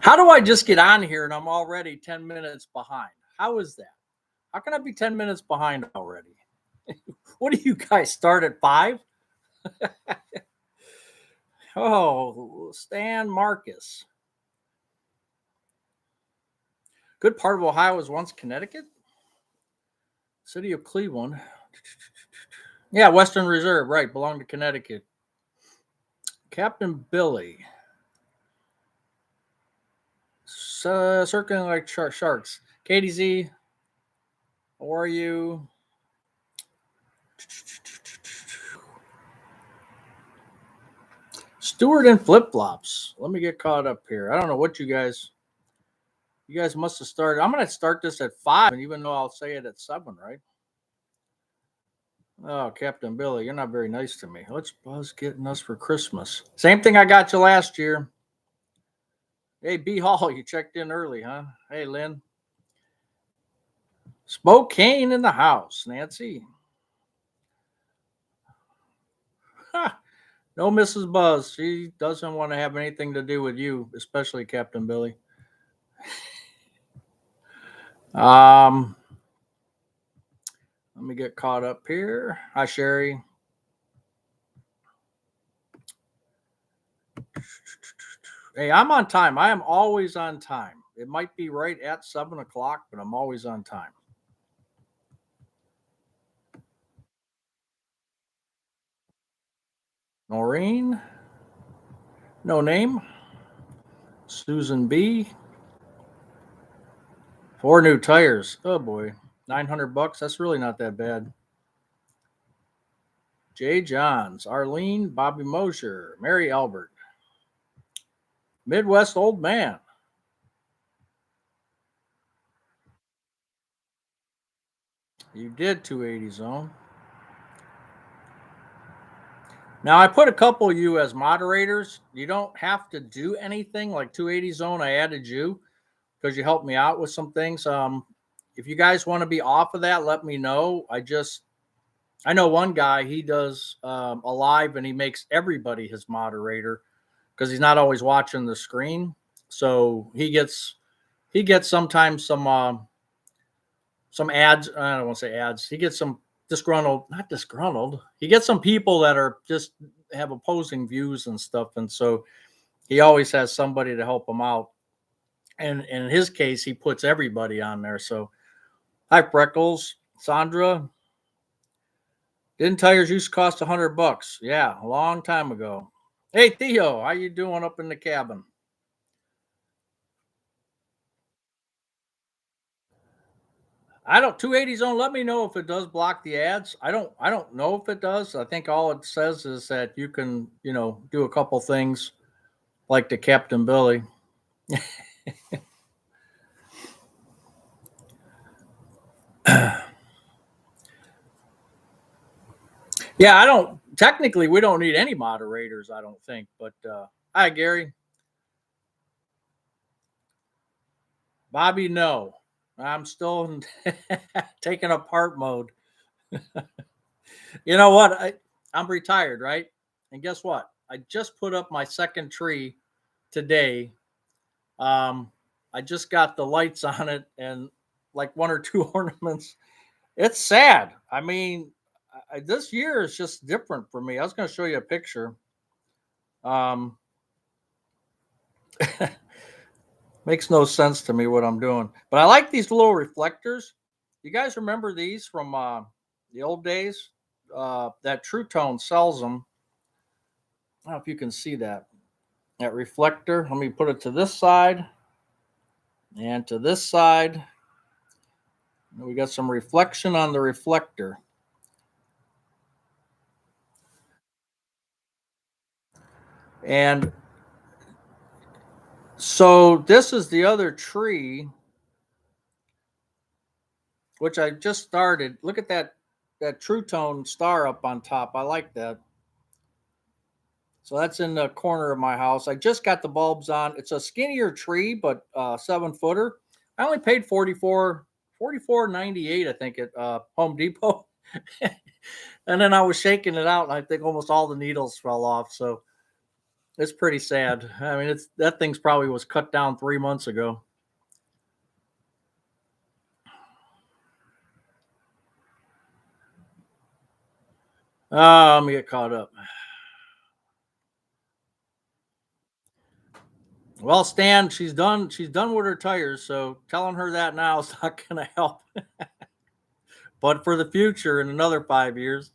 How do I just get on here and I'm already 10 minutes behind? How is that? How can I be 10 minutes behind already? What do you guys start at 5? Oh, Stan Marcus. Good part of Ohio was once Connecticut. City of Cleveland. Yeah, Western Reserve, right, belonged to Connecticut. Captain Billy. Circling like sharks. Katie Z, how are you? Stewart and flip flops. Let me get caught up here. I don't know what you guys must have started. I'm going to start this at 5, and even though I'll say it at 7, right? Oh, Captain Billy, you're not very nice to me. What's Buzz getting us for Christmas? Same thing I got you last year. Hey, B Hall, you checked in early, huh? Hey, Lynn. Spokane in the house, Nancy. No, Mrs. Buzz. She doesn't want to have anything to do with you, especially Captain Billy. Let me get caught up here. Hi, Sherry. Hey, I'm on time. I am always on time. It might be right at 7 o'clock, but I'm always on time. Noreen. No name. Susan B. 4 new tires. Oh boy. $900. That's really not that bad. Jay Johns, Arlene, Bobby Mosher, Mary Albert. Midwest Old Man. You did 280 zone. Now I put a couple of you as moderators. You don't have to do anything like 280 zone. I added you because you helped me out with some things. If you guys want to be off of that, let me know. I know one guy, he does a live and he makes everybody his moderator because he's not always watching the screen. So he gets sometimes some ads. I don't want to say ads. He gets some not disgruntled. He gets some people that are just have opposing views and stuff. And so he always has somebody to help him out. And in his case, he puts everybody on there. So hi, Freckles, Sandra. Didn't tires used to cost $100? Yeah, a long time ago. Hey, Theo, how you doing up in the cabin? I don't 280 zone. Let me know if it does block the ads. I don't know if it does. I think all it says is that you can, do a couple things like the Captain Billy. Yeah, I don't technically we don't need any moderators, I don't think. But hi Gary. Bobby, no. I'm still in taking apart mode. You know what? I'm retired, right? And guess what? I just put up my second tree today. I just got the lights on it and like 1 or 2 ornaments. It's sad. I mean, this year is just different for me. I was going to show you a picture. Makes no sense to me what I'm doing, but I like these little reflectors. You guys remember these from the old days? That True Tone sells them. I don't know if you can see that reflector. Let me put it to this side and to this side. We got some reflection on the reflector. And so this is the other tree, which I just started. Look at that True Tone star up on top. I like that. So that's in the corner of my house. I just got the bulbs on. It's a skinnier tree, but 7-footer. I only paid $44.98, I think, at Home Depot. And then I was shaking it out, and I think almost all the needles fell off. So It's pretty sad. I mean, it's that thing's probably was cut down 3 months ago. Let me get caught up. Well, Stan, she's done. She's done with her tires, so telling her that now is not going to help. But for the future, in another 5 years,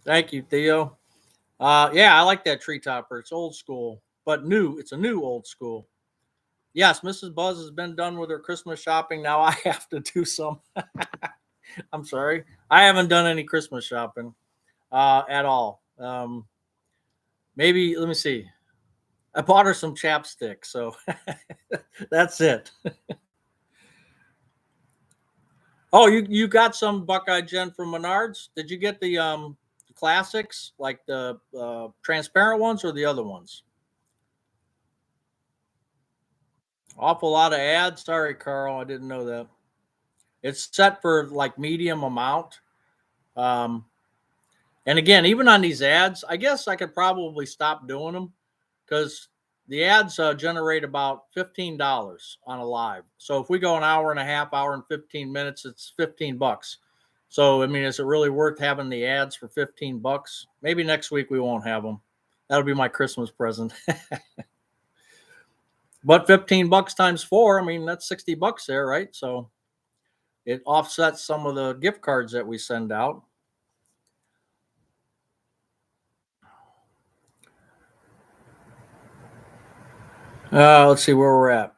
thank you, Theo. Yeah, I like that tree topper. It's old school, but new. It's a new old school. Yes, Mrs. Buzz has been done with her Christmas shopping. Now I have to do some. I'm sorry, I haven't done any Christmas shopping at all. Maybe let me see. I bought her some chapstick, so that's it. Oh, you got some Buckeye Jen from Menards? Did you get the classics, like the transparent ones, or the other ones? Awful lot of ads. Sorry, Carl, I didn't know that. It's set for like medium amount. Um, and again, even on these ads, I guess I could probably stop doing them because the ads generate about $15 on a live. So if we go an hour and a half, hour and 15 minutes, it's $15. So I mean, is it really worth having the ads for $15? Maybe next week we won't have them. That'll be my Christmas present. But $15 times four, I mean, that's $60 there, right? So it offsets some of the gift cards that we send out. Let's see where we're at.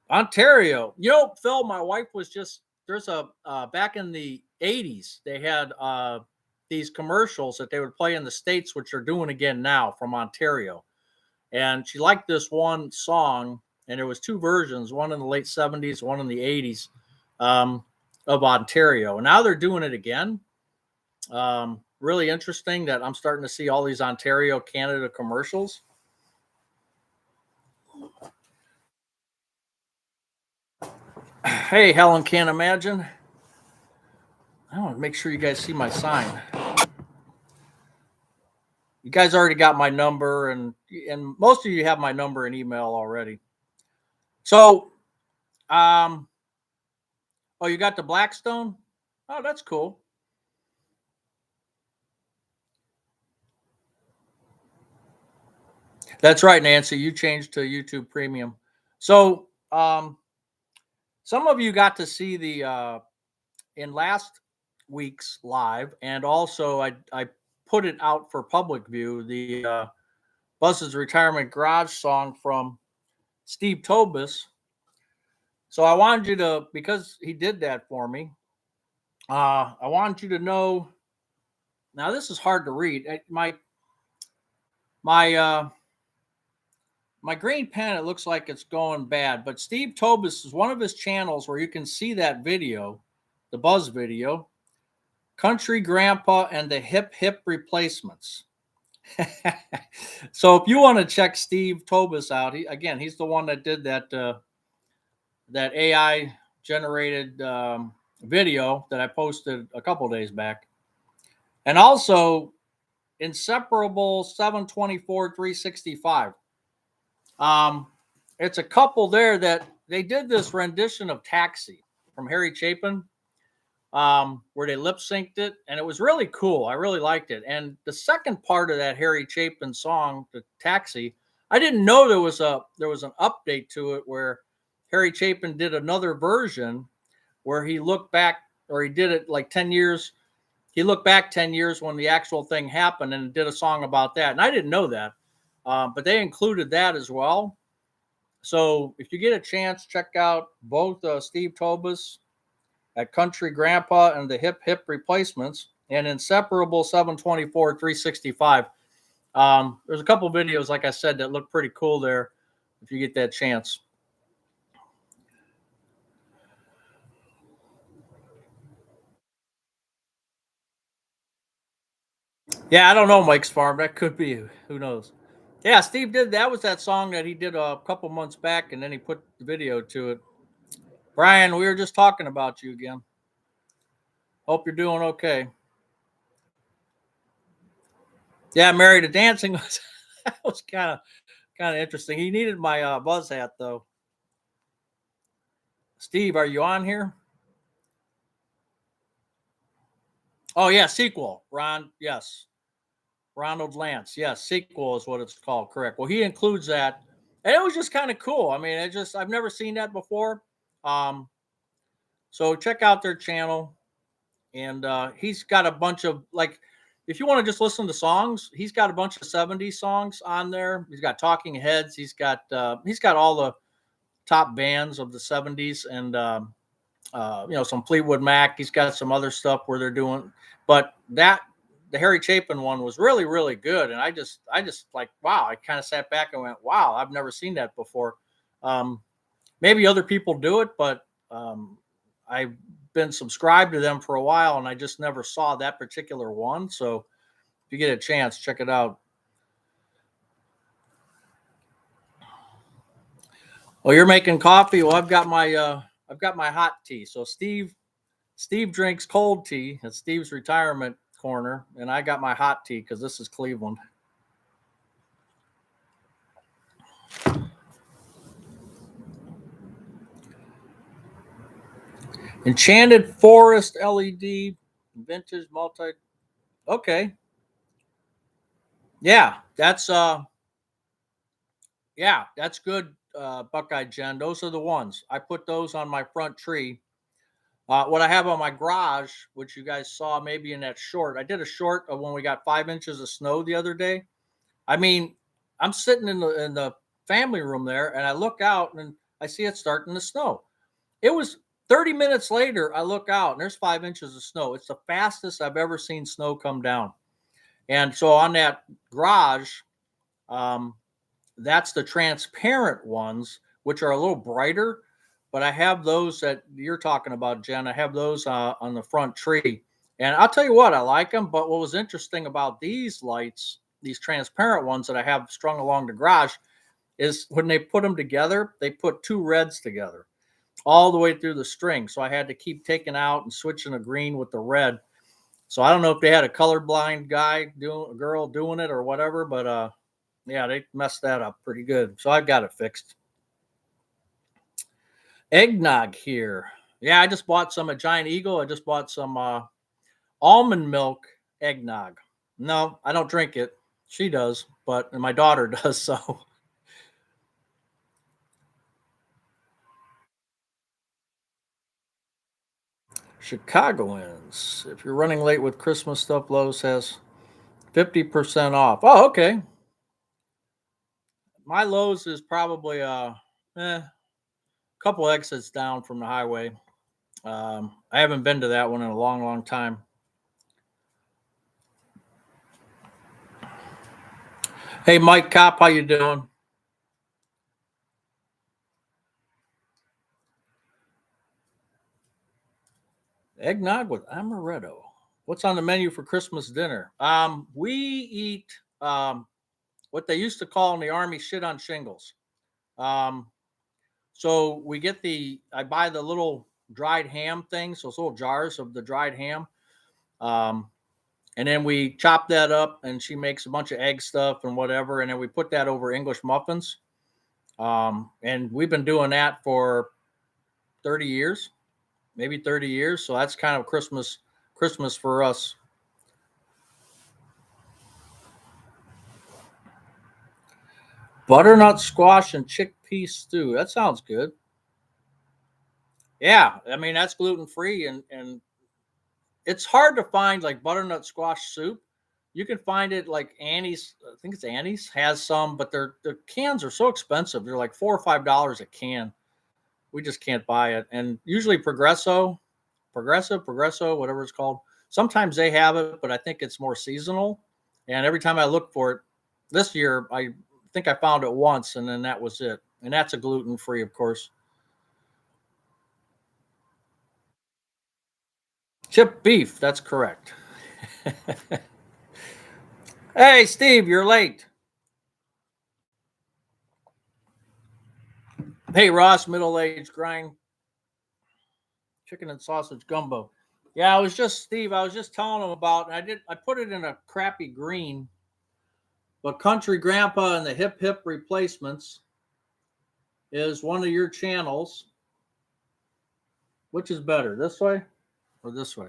Ontario. You know, Phil, my wife was just there's a back in the 80s, they had these commercials that they would play in the States, which are doing again now from Ontario. And she liked this one song, and there was two versions, one in the late 70s, one in the 80s, um, of Ontario. And now they're doing it again. Really interesting that I'm starting to see all these Ontario, Canada commercials. Hey, Helen can't imagine. I want to make sure you guys see my sign. You guys already got my number, and most of you have my number and email already. So, um, oh, you got the Blackstone? Oh, that's cool. That's right, Nancy. You changed to YouTube Premium. So, some of you got to see the in last week's live, and also I put it out for public view. The Buzz's Retirement Garage song from Steve Tobis. So I wanted you to, because he did that for me. I wanted you to know. Now this is hard to read. My my green pen, it looks like it's going bad. But Steve Tobis is one of his channels where you can see that video, the Buzz video, Country Grandpa and the Hip Hip Replacements. So if you want to check Steve Tobis out, he's the one that did that AI generated video that I posted a couple days back, and also Inseparable 724 365. Um, it's a couple there that they did this rendition of Taxi from Harry Chapin, where they lip synced it, and it was really cool. I really liked it. And the second part of that Harry Chapin song, the Taxi, I didn't know there was an update to it where Harry Chapin did another version where he looked back, or he did it like 10 years. He looked back 10 years when the actual thing happened and did a song about that. And I didn't know that, but they included that as well. So if you get a chance, check out both Steve Tobis at Country Grandpa and the Hip Hip Replacements and Inseparable 724 365. There's a couple videos, like I said, that look pretty cool there if you get that chance. Yeah, I don't know Mike's Farm. That could be. Who knows? Yeah, Steve did. That was that song that he did a couple months back, and then he put the video to it. Brian, we were just talking about you again. Hope you're doing okay. Yeah, Married to Dancing was kind of interesting. He needed my buzz hat though. Steve, are you on here? Oh yeah, sequel. Ron, yes. Ronald Lance. Yes, sequel is what it's called. Correct. Well, he includes that, and it was just kind of cool. I mean, I've never seen that before. Um, so check out their channel, and he's got a bunch of like, if you want to just listen to songs, he's got a bunch of '70s songs on there. He's got Talking Heads. He's got all the top bands of the '70s, and some Fleetwood Mac. He's got some other stuff where they're doing, but the Harry Chapin one was really, really good. And I just like, wow, I kind of sat back and went, wow, I've never seen that before. Um, Maybe other people do it, but I've been subscribed to them for a while and I just never saw that particular one. So if you get a chance, check it out. Oh, you're making coffee. Well, I've got my hot tea. So Steve drinks cold tea at Steve's retirement corner, and I got my hot tea because this is Cleveland. Enchanted Forest LED, vintage multi. Okay, yeah, that's good. Buckeye Jen, those are the ones. I put those on my front tree. What I have on my garage, which you guys saw maybe in that short, I did a short of when we got 5 inches of snow the other day. I mean, I'm sitting in the family room there, and I look out and I see it starting to snow. It was 30 minutes later. I look out and there's 5 inches of snow. It's the fastest I've ever seen snow come down. And so on that garage, um, that's the transparent ones, which are a little brighter. But I have those that you're talking about, Jen. I have those on the front tree. And I'll tell you what, I like them. But what was interesting about these lights, these transparent ones that I have strung along the garage, is when they put them together, they put two reds together all the way through the string. So I had to keep taking out and switching the green with the red. So I don't know if they had a colorblind guy doing a girl doing it or whatever, but yeah, they messed that up pretty good. So I've got it fixed. Eggnog here. Yeah, I just bought some at Giant Eagle. I just bought some almond milk eggnog. No, I don't drink it. She does, but and my daughter does. So Chicagoans, if you're running late with Christmas stuff, Lowe's has 50% off. Oh, okay. My Lowe's is probably couple exits down from the highway. I haven't been to that one in a long, long time. Hey, Mike Cop, how you doing? Eggnog with amaretto. What's on the menu for Christmas dinner? We eat what they used to call in the army shit on shingles. Um, so we get I buy the little dried ham things, those little jars of the dried ham. Um, and then we chop that up, and she makes a bunch of egg stuff and whatever, and then we put that over English muffins. And we've been doing that for 30 years, maybe 30 years. So that's kind of Christmas for us. Butternut squash and chickpea stew. That sounds good. Yeah, I mean that's gluten free, and it's hard to find like butternut squash soup. You can find it like Annie's. I think it's Annie's has some, but their cans are so expensive. They're like $4 or $5 a can. We just can't buy it. And usually Progresso, whatever it's called. Sometimes they have it, but I think it's more seasonal. And every time I look for it, this year I think I found it once, and then that was it. And that's a gluten free, of course. Chip beef, that's correct. Hey, Steve, you're late. Hey, Ross, middle aged grind chicken and sausage gumbo. Yeah, I was just Steve. I was just telling him about, and I put it in a crappy green. But Country Grandpa and the Hip Hip Replacements is one of your channels. Which is better, this way or this way?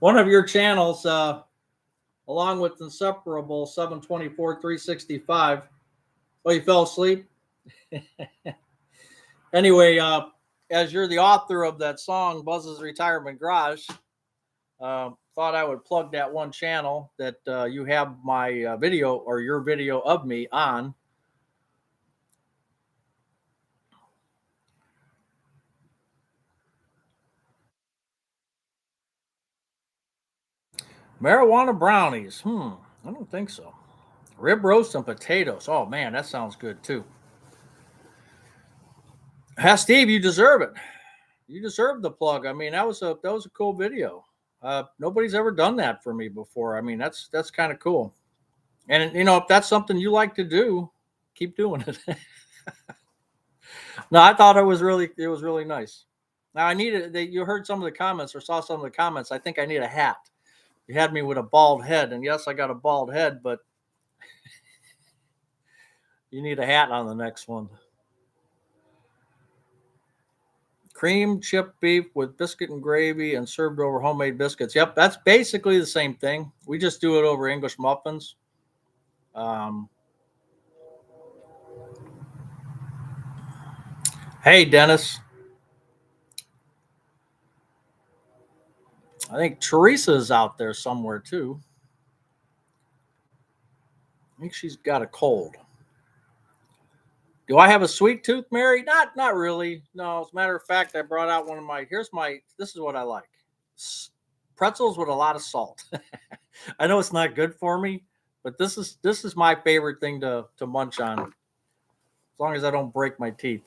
One of your channels, along with Inseparable 724 365. Oh, you fell asleep? Anyway, as you're the author of that song, Buzz's Retirement Garage, thought I would plug that one channel that you have my video or your video of me on. Marijuana brownies. I don't think so. Rib roast and potatoes. Oh man, that sounds good too. Steve, you deserve it. You deserve the plug. I mean, that was a cool video. Nobody's ever done that for me before. I mean, that's kind of cool. And if that's something you like to do, keep doing it. No, I thought it was really nice. Now I needed. You heard some of the comments or saw some of the comments. I think I need a hat. You had me with a bald head, and yes, I got a bald head, but you need a hat on the next one. Cream chip beef with biscuit and gravy and served over homemade biscuits. Yep, that's basically the same thing. We just do it over English muffins. Um, hey, Dennis. I think Teresa's out there somewhere too. I think she's got a cold. Do I have a sweet tooth, Mary? Not really. No, as a matter of fact, I brought out one of my. This is what I like: pretzels with a lot of salt. I know it's not good for me, but this is my favorite thing to munch on, as long as I don't break my teeth.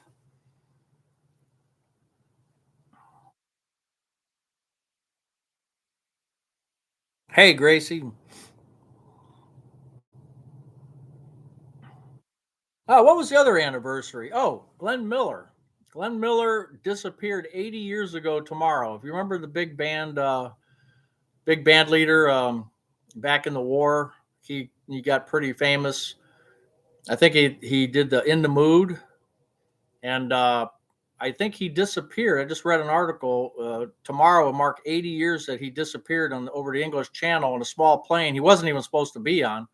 Hey, Gracie. Oh, what was the other anniversary? Oh, Glenn Miller. Glenn Miller disappeared 80 years ago tomorrow. If you remember the big band leader back in the war, he got pretty famous. I think he did the In the Mood, and I think he disappeared. I just read an article tomorrow will mark 80 years that he disappeared on over the English Channel in a small plane he wasn't even supposed to be on.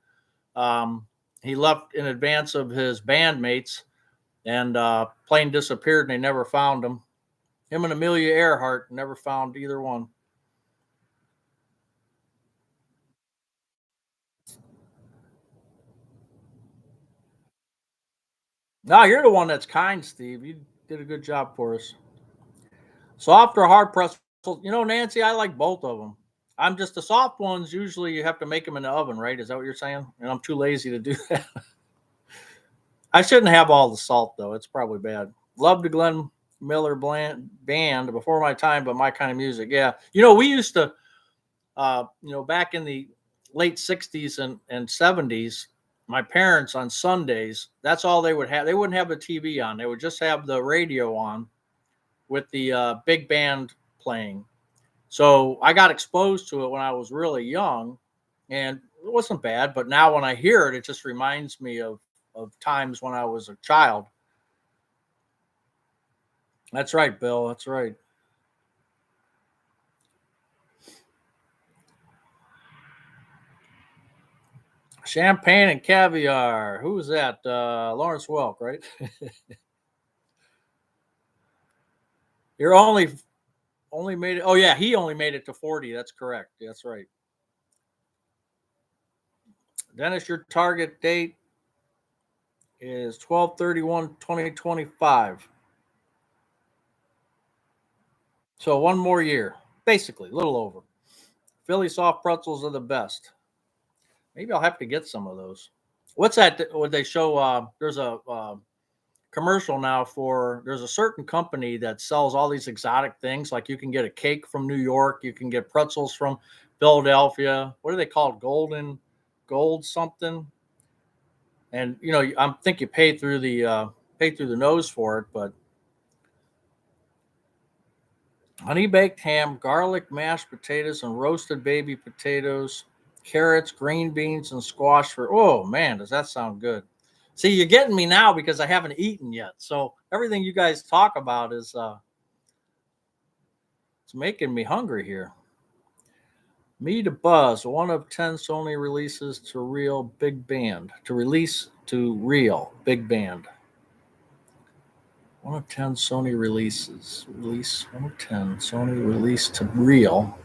Um, he left in advance of his bandmates, and plane disappeared, and they never found him. Him and Amelia Earhart never found either one. No, you're the one that's kind, Steve. You did a good job for us. Soft or hard pressed? Nancy, I like both of them. I'm just the soft ones. Usually, you have to make them in the oven, right? Is that what you're saying? And I'm too lazy to do that. I shouldn't have all the salt though. It's probably bad. Love the Glenn Miller band before my time, but my kind of music. Yeah, we used to, back in the late '60s and '70s. My parents on Sundays, that's all they would have. They wouldn't have the TV on. They would just have the radio on with the big band playing. So I got exposed to it when I was really young, and it wasn't bad. But now when I hear it, it just reminds me of times when I was a child. That's right, Bill. That's right. Champagne and caviar. Who's that? Lawrence Welk, right? You're only made it. Oh yeah, he only made it to 40. That's correct. That's right. Dennis, your target date is 12/31/2025. So one more year, basically, a little over. Philly soft pretzels are the best. Maybe I'll have to get some of those. What's that? Would they show? There's a commercial now for. There's a certain company that sells all these exotic things. Like you can get a cake from New York. You can get pretzels from Philadelphia. What are they called? Gold something. And I think you pay through the nose for it, but honey baked ham, garlic mashed potatoes, and roasted baby potatoes. Carrots, green beans, and squash for. Oh man, does that sound good? See, you're getting me now because I haven't eaten yet. So everything you guys talk about is it's making me hungry here. Me to Buzz, one of 10 Sony releases to real big band. To release to real big band. One of 10 Sony releases. Release one of 10 Sony release to real.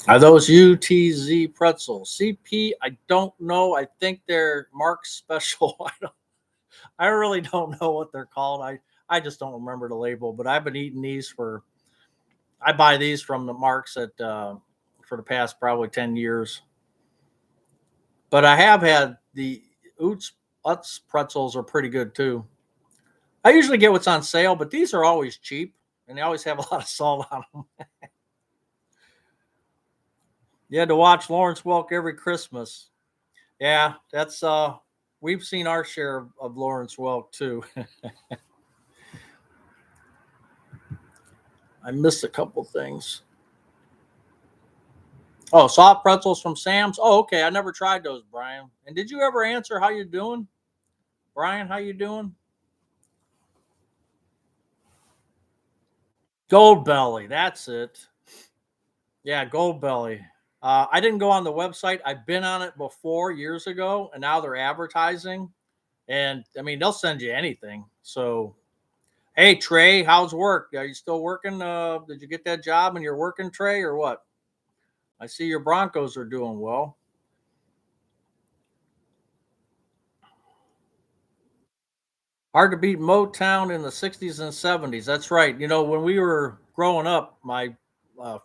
Are those UTZ pretzels? CP, I don't know. I think they're Mark's special. I really don't know what they're called. I just don't remember the label, but I've been eating these for, I buy these from the Marks at, for the past probably 10 years. But I have had the Utz pretzels are pretty good too. I usually get what's on sale, but these are always cheap and they always have a lot of salt on them. You had to watch Lawrence Welk every Christmas. Yeah, that's we've seen our share of Lawrence Welk too. I missed a couple things. Oh, soft pretzels from Sam's. Oh, okay. I never tried those, Brian. And did you ever answer how you doing? Brian, how you doing? Gold Belly, that's it. Yeah, Gold Belly. I didn't go on the website. I've been on it before years ago, and now they're advertising. And I mean, they'll send you anything. So, hey, Trey, how's work? Are you still working? Did you get that job and you're working, Trey, or what? I see your Broncos are doing well. Hard to beat Motown in the 60s and 70s. That's right. You know, when we were growing up, my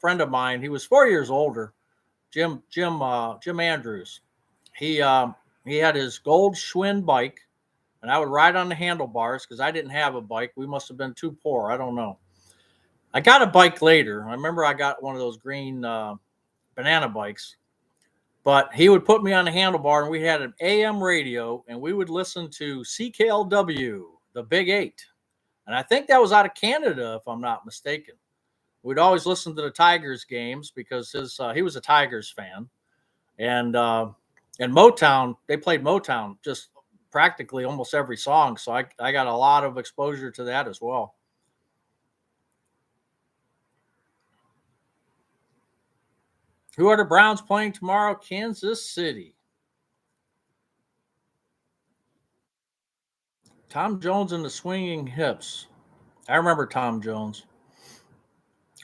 friend of mine, he was 4 years older, Jim Andrews. He um, he had his gold Schwinn bike, and I would ride on the handlebars because I didn't have a bike. We must have been too poor. I don't know. I got a bike later. I remember I got one of those green banana bikes, but he would put me on the handlebar, and we had an AM radio, and we would listen to CKLW, the Big Eight. And I think that was out of Canada, if I'm not mistaken. We'd always listen to the Tigers games because he was a Tigers fan, and Motown, they played Motown just practically almost every song. So I got a lot of exposure to that as well. Who are the Browns playing tomorrow? Kansas City. Tom Jones and the Swinging Hips. I remember Tom Jones.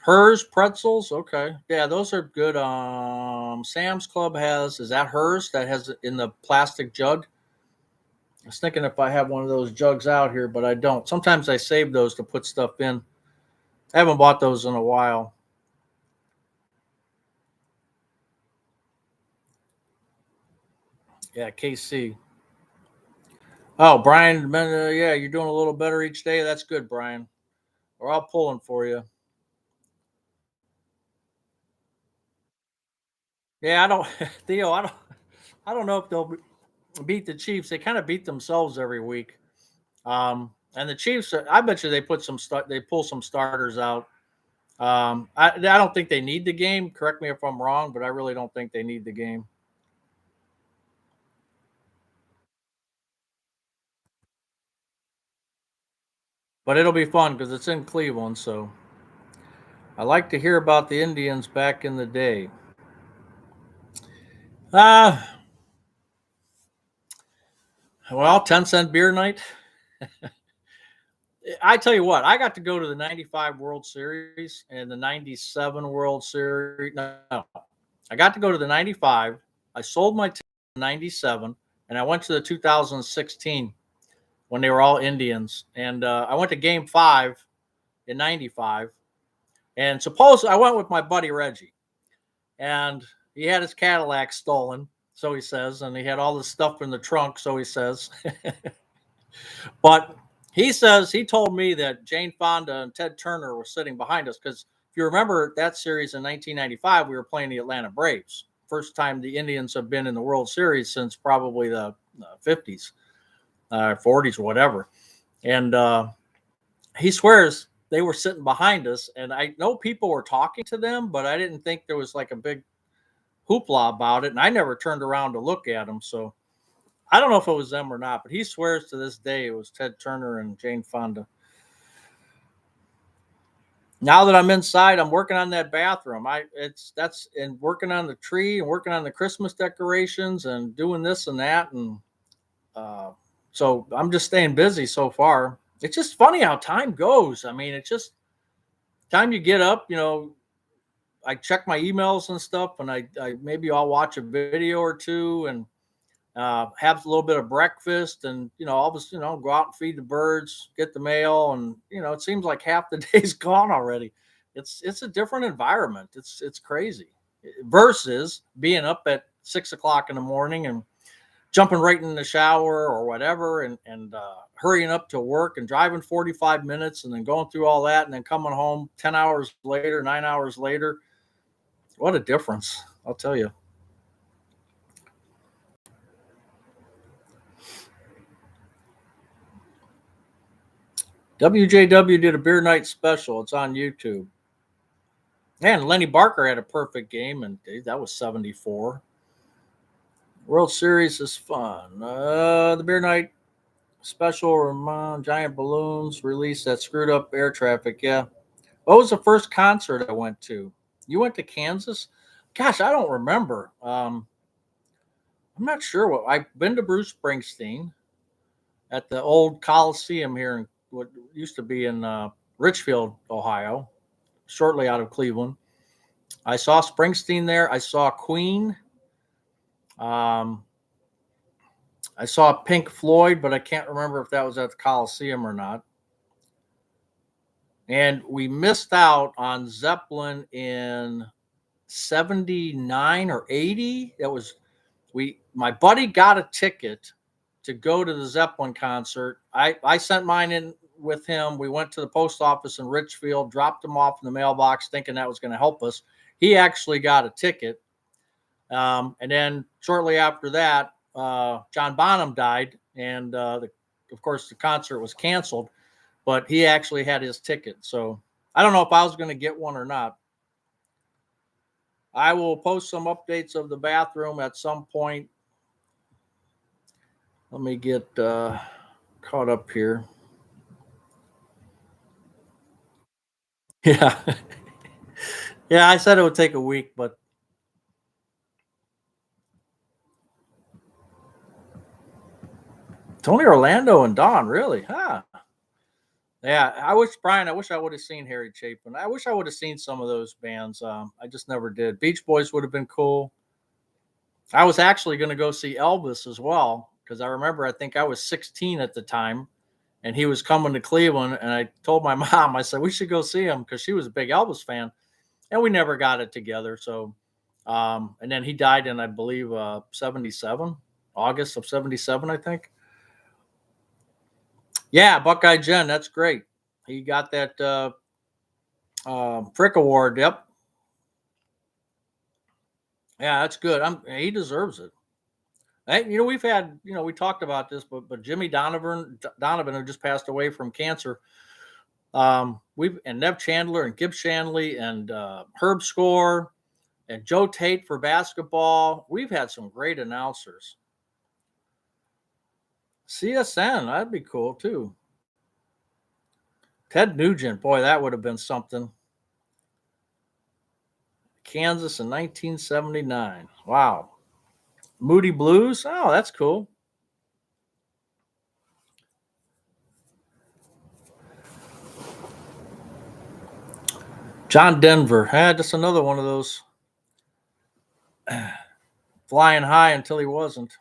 Hers pretzels, okay, yeah, those are good. Sam's Club has, is that hers that has it in the plastic jug? I was thinking if I have one of those jugs out here, but I don't. Sometimes I save those to put stuff in. I haven't bought those in a while. Yeah, KC. Oh, Brian, yeah, you're doing a little better each day. That's good, Brian. We're all pulling for you. Yeah, I don't, Theo. I don't know if they'll beat the Chiefs. They kind of beat themselves every week. And the Chiefs, I bet you they they pull some starters out. I don't think they need the game. Correct me if I'm wrong, but I really don't think they need the game. But it'll be fun because it's in Cleveland. So I like to hear about the Indians back in the day. Uh, well, 10-cent beer night. I tell you what, I got to go to the 95 World Series and the 97 World Series. No, I got to go to the 95. I sold my ticket in 97 and I went to the 2016 when they were all Indians. And I went to game 5 in 95. And suppose I went with my buddy Reggie. And he had his Cadillac stolen, so he says, and he had all this stuff in the trunk, so he says. But he says he told me that Jane Fonda and Ted Turner were sitting behind us because if you remember that series in 1995, we were playing the Atlanta Braves. First time the Indians have been in the World Series since probably the 50s, 40s, or whatever. And he swears they were sitting behind us, and I know people were talking to them, but I didn't think there was like a big hoopla about it, and I never turned around to look at them. So I don't know if it was them or not, but he swears to this day it was Ted Turner and Jane Fonda. Now that I'm inside, I'm working on that bathroom. That's and working on the tree and working on the Christmas decorations and doing this and that, and uh, so I'm just staying busy so far. It's just funny how time goes. I mean, it's just time you get up. I check my emails and stuff, and I maybe I'll watch a video or two and have a little bit of breakfast, and all of us, go out and feed the birds, get the mail, and it seems like half the day's gone already. It's a different environment. It's crazy versus being up at 6 o'clock in the morning and jumping right in the shower or whatever, and hurrying up to work and driving 45 minutes and then going through all that and then coming home 10 hours later, 9 hours later. What a difference, I'll tell you. WJW did a beer night special. It's on YouTube. And Lenny Barker had a perfect game, and that was 74. World Series is fun. The beer night special, Ramon, giant balloons release that screwed up air traffic. Yeah. What was the first concert I went to? You went to Kansas? Gosh, I don't remember. I'm not sure. What I've been to Bruce Springsteen at the old Coliseum here in what used to be in Richfield, Ohio, shortly out of Cleveland. I saw Springsteen there. I saw Queen. Um, I saw Pink Floyd, but I can't remember if that was at the Coliseum or not. And we missed out on Zeppelin in 79 or 80. That was my buddy got a ticket to go to the Zeppelin concert. I sent mine in with him. We went to the post office in Richfield, dropped them off in the mailbox, thinking that was going to help us. He actually got a ticket. And then shortly after that, John Bonham died, and of course the concert was canceled. But he actually had his ticket, so I don't know if I was going to get one or not. I will post some updates of the bathroom at some point. Let me get caught up here. Yeah, yeah. I said it would take a week, but Tony Orlando and Don, really? Huh? Yeah, I wish Brian. I wish I would have seen Harry Chapin. I wish I would have seen some of those bands. I just never did. Beach Boys would have been cool. I was actually going to go see Elvis as well because I remember I think I was 16 at the time, and he was coming to Cleveland. And I told my mom, I said we should go see him because she was a big Elvis fan, and we never got it together. So, and then he died in I believe 77, August of 77, I think. Yeah, Buckeye Jen, that's great. He got that Frick Award. Yep. Yeah, that's good. He deserves it. Hey, we've had, we talked about this, but Jimmy Donovan, who just passed away from cancer. We've and Nev Chandler and Gib Shanley and Herb Score and Joe Tate for basketball. We've had some great announcers. CSN, that'd be cool too. Ted Nugent, boy, that would have been something. Kansas in 1979. Wow. Moody Blues. Oh, that's cool. John Denver. Just another one of those flying high until he wasn't.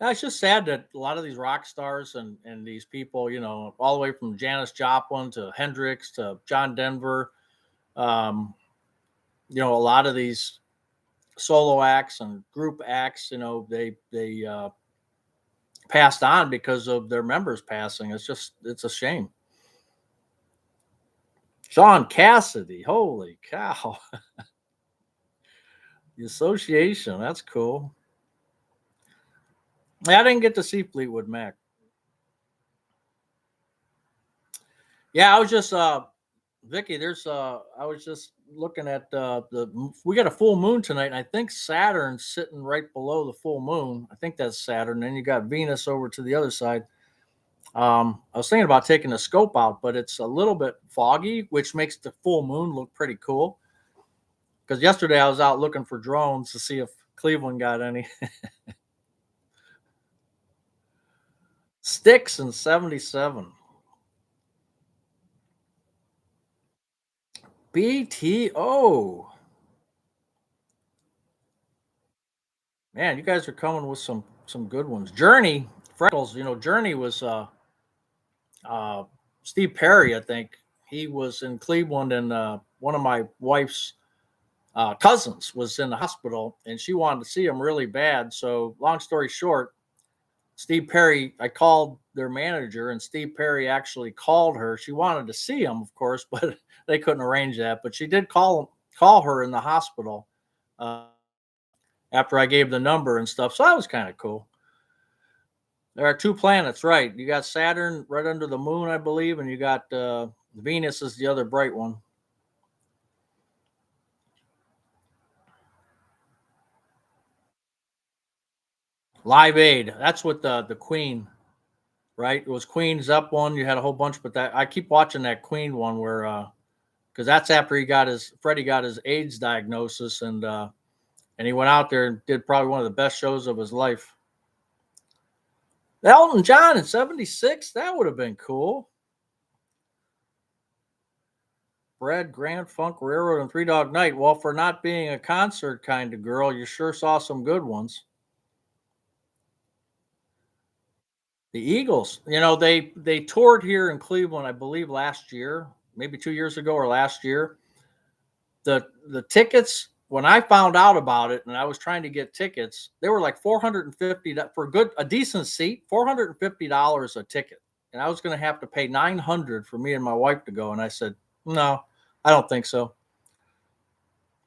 It's just sad that a lot of these rock stars and these people, all the way from Janis Joplin to Hendrix to John Denver, um, a lot of these solo acts and group acts, they passed on because of their members passing. It's a shame. Sean Cassidy, holy cow. The association, that's cool. Yeah, I didn't get to see Fleetwood Mac. Yeah, I was just Vicky, there's I was just looking at we got a full moon tonight, and I think Saturn's sitting right below the full moon. I think that's Saturn. Then you got Venus over to the other side. I was thinking about taking the scope out, but it's a little bit foggy, which makes the full moon look pretty cool. Because yesterday I was out looking for drones to see if Cleveland got any sticks in 77. BTO. Man, you guys are coming with some good ones. Journey, Freckles, Journey was uh, Steve Perry, I think. He was in Cleveland, and one of my wife's cousins was in the hospital, and she wanted to see him really bad. So, long story short, Steve Perry, I called their manager, and Steve Perry actually called her. She wanted to see him, of course, but they couldn't arrange that. But she did call her in the hospital uh, after I gave the number and stuff. So that was kind of cool. There are two planets, right? You got Saturn right under the moon, I believe, and you got Venus is the other bright one. Live Aid. That's what the Queen, right? It was Queen's up one. You had a whole bunch, but that I keep watching that Queen one where because that's after Freddie got his AIDS diagnosis, and he went out there and did probably one of the best shows of his life. Elton John in '76, that would have been cool. Bread, Grand Funk Railroad, and Three Dog Night. Well, for not being a concert kind of girl, you sure saw some good ones. The Eagles, they toured here in Cleveland, I believe last year, maybe 2 years ago or last year. The tickets, when I found out about it and I was trying to get tickets, they were like 450 for a decent seat, $450 a ticket. And I was going to have to pay 900 for me and my wife to go, and I said, "No, I don't think so."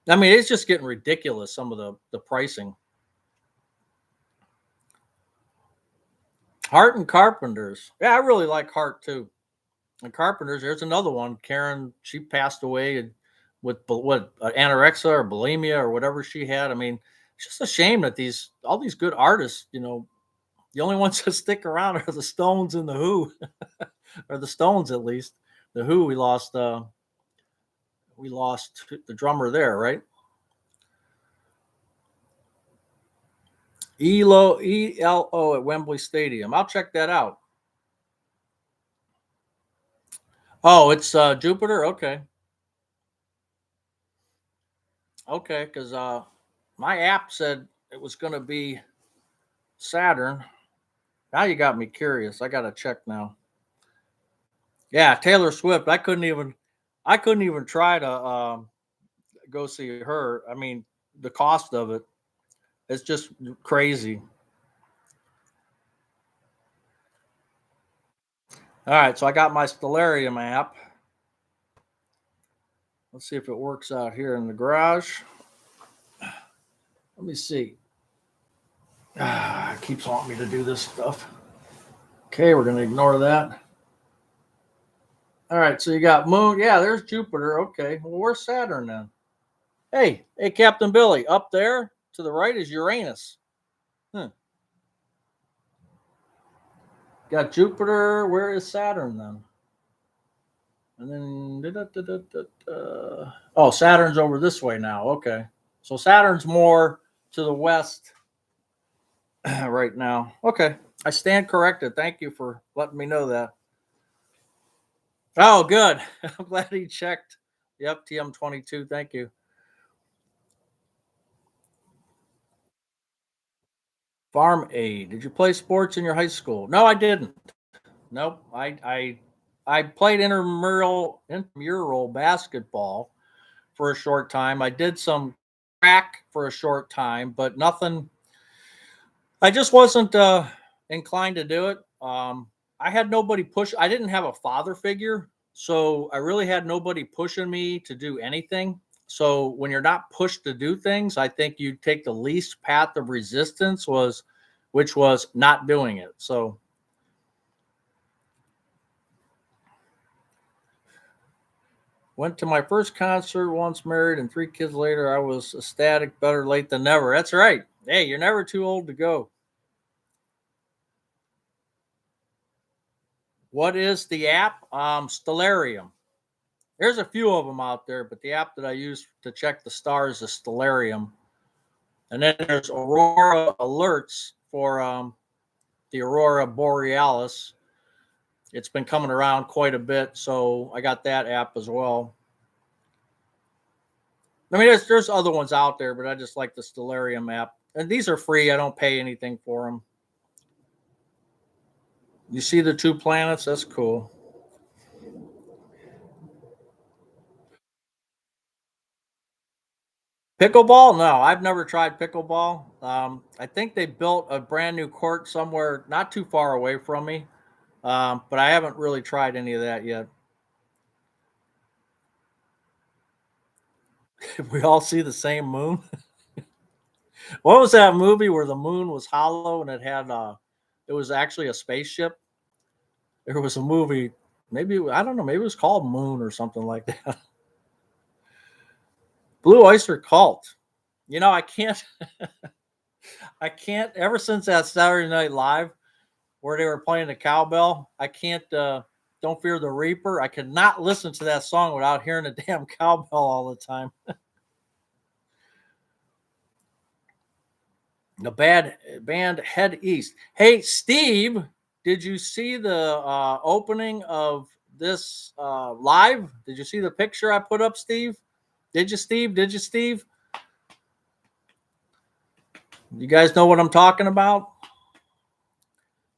I mean, it's just getting ridiculous, some of the pricing. Hart and Carpenters. Yeah, I really like Hart too. And Carpenters, there's another one. Karen, she passed away with what anorexia or bulimia or whatever she had. I mean, it's just a shame that all these good artists, the only ones that stick around are the Stones and the Who, or the Stones at least. The Who, we lost the drummer there, right? ELO at Wembley Stadium. I'll check that out. Oh, it's Jupiter. Okay, because my app said it was going to be Saturn. Now you got me curious. I got to check now. Yeah, Taylor Swift. I couldn't even try to go see her. I mean, the cost of it, it's just crazy. All right, so I got my Stellarium app. Let's see if it works out here in the garage. Let me see. It keeps wanting me to do this stuff. Okay, we're going to ignore that. All right, so you got Moon. Yeah, there's Jupiter. Okay, well, where's Saturn then? Hey, Captain Billy, up there to the right is Uranus. Hmm. Got Jupiter. Where is Saturn then? And then, oh, Saturn's over this way now. Okay, so Saturn's more to the west right now. Okay, I stand corrected. Thank you for letting me know that. Oh, good. I'm glad he checked. Yep, TM22. Thank you. Farm aid. Did you play sports in your high school? No, I didn't. Nope. I played intramural basketball for a short time. I did some track for a short time, but nothing. I just wasn't inclined to do it. I had nobody push. I didn't have a father figure, so I really had nobody pushing me to do anything. So when you're not pushed to do things, I think you take the least path of resistance which was not doing it. So Went to my first concert once, married, and 3 kids later. I was ecstatic. Better late than never. That's right. Hey, you're never too old to go. What is the app? Stellarium. There's a few of them out there, but the app that I use to check the stars is Stellarium. And then there's Aurora Alerts for the Aurora Borealis. It's been coming around quite a bit, so I got that app as well. I mean, there's other ones out there, but I just like the Stellarium app. And these are free. I don't pay anything for them. You see the 2 planets? That's cool. Pickleball? No, I've never tried pickleball. I think they built a brand new court somewhere not too far away from me, but I haven't really tried any of that yet. We all see the same moon. What was that movie where the moon was hollow and it was actually a spaceship? There was a movie, maybe I don't know, maybe it was called Moon or something like that. Blue Oyster Cult. You know, I can't. Ever since that Saturday Night Live where they were playing the cowbell, I can't. Don't Fear the Reaper. I could not listen to that song without hearing the damn cowbell all the time. The band Head East. Hey, Steve, did you see the opening of this live? Did you see the picture I put up, Steve? Did you, Steve? Did you, Steve? You guys know what I'm talking about?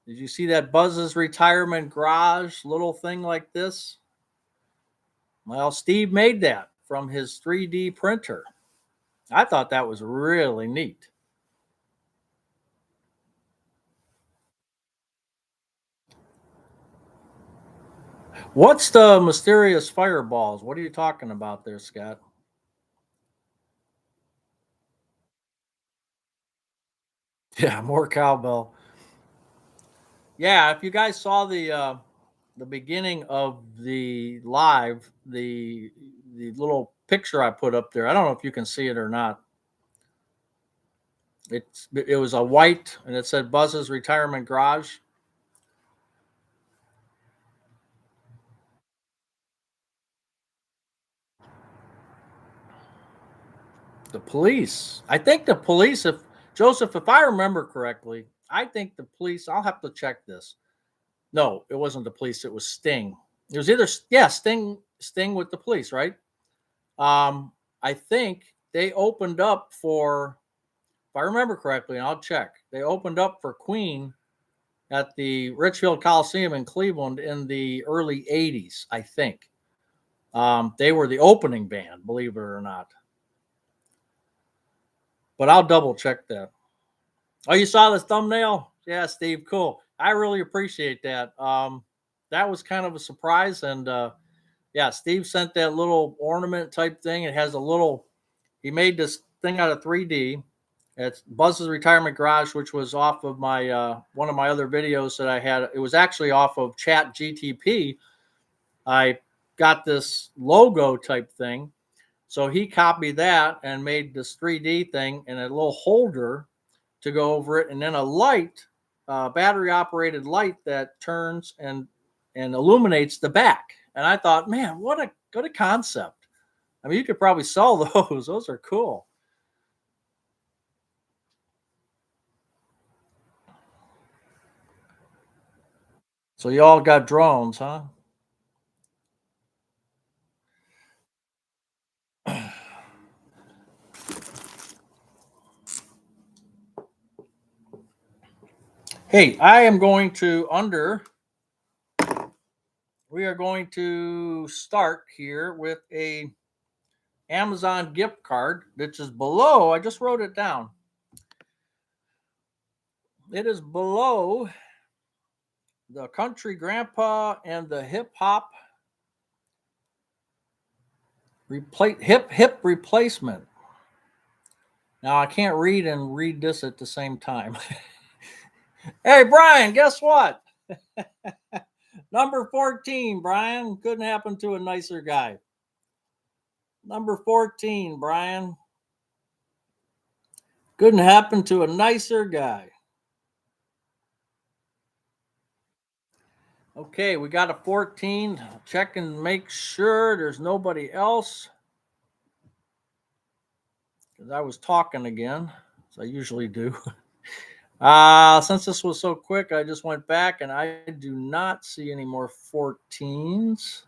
Did you see that Buzz's retirement garage little thing like this? Well, Steve made that from his 3D printer. I thought that was really neat. What's the mysterious fireballs? What are you talking about there, Scott? Yeah, more cowbell. Yeah, if you guys saw the beginning of the live, the little picture I put up there, I don't know if you can see it or not. It was a white and it said Buzz's retirement garage. The police. I think the police, if Joseph, if I remember correctly, I think the police. I'll have to check this. No, it wasn't the police. It was Sting. It was either Sting with the police, right? I think they opened up for, if I remember correctly, and I'll check. They opened up for Queen at the Richfield Coliseum in Cleveland in the early '80s. I think they were the opening band, believe it or not. But I'll double check that. Oh, you saw this thumbnail? Yeah, Steve, cool. I really appreciate that. That was kind of a surprise, and yeah, Steve sent that little ornament type thing. It has a little. He made this thing out of 3D. It's Buzz's Retirement Garage, which was off of my one of my other videos that I had. It was actually off of Chat GTP. I got this logo type thing, so he copied that and made this 3D thing and a little holder to go over it, and then a light, battery operated light that turns and illuminates the back. And I thought, man, what a concept. I mean, you could probably sell those. Those are cool. So you all got drones, huh? Hey, I am going to we are going to start here with a Amazon gift card that is below. I just wrote it down. It is below the country grandpa and the hip hop hip replacement. Now I can't read and read this at the same time. Hey Brian, guess what? Number 14, Brian. Couldn't happen to a nicer guy. Number 14, Brian. Couldn't happen to a nicer guy. Okay, we got a 14. Check and make sure there's nobody else. Because I was talking again, as I usually do. Since this was so quick, I just went back and I do not see any more 14s.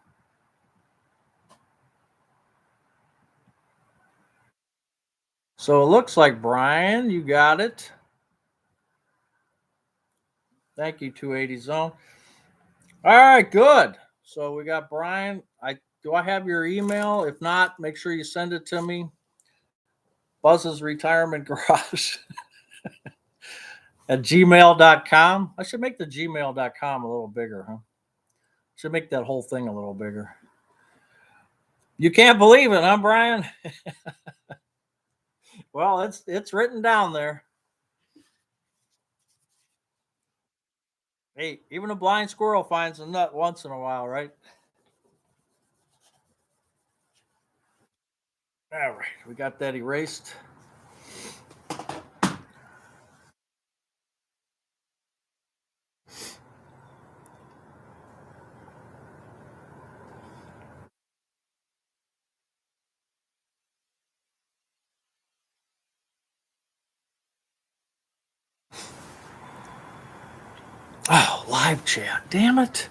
So it looks like, Brian, you got it. Thank you, 280 Zone. All right, good. So we got Brian. I have your email? If not, make sure you send it to me. Buzz's Retirement Garage at gmail.com. I should make the gmail.com a little bigger, huh? Should make that whole thing a little bigger. You can't believe it, huh, Brian? Well, it's written down there. Hey, even a blind squirrel finds a nut once in a while, right? All right, we got that erased. Oh, live chat. Damn it.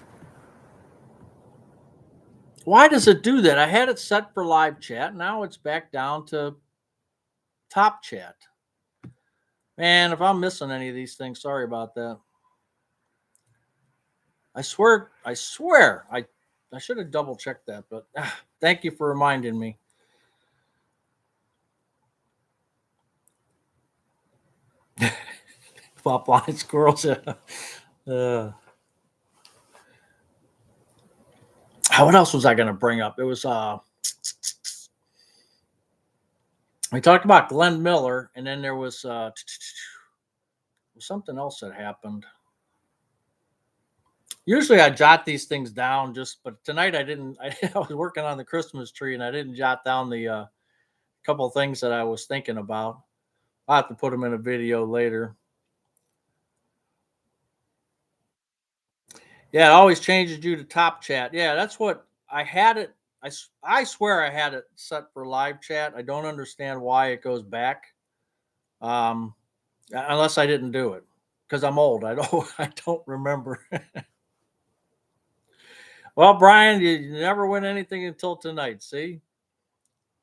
Why does it do that? I had it set for live chat. Now it's back down to top chat. Man, if I'm missing any of these things, sorry about that. I swear, I should have double checked that, but thank you for reminding me. Flop line squirrels. What else was I going to bring up? It was we talked about Glenn Miller, and then there was something else that happened. Usually I jot these things down, but tonight I didn't. I was working on the Christmas tree, and I didn't jot down the couple of things that I was thinking about. I'll have to put them in a video later. Yeah, it always changes you to top chat. Yeah, that's what I had it. I swear I had it set for live chat. I don't understand why it goes back, unless I didn't do it because I'm old. I don't remember. Well, Brian, you never win anything until tonight. See,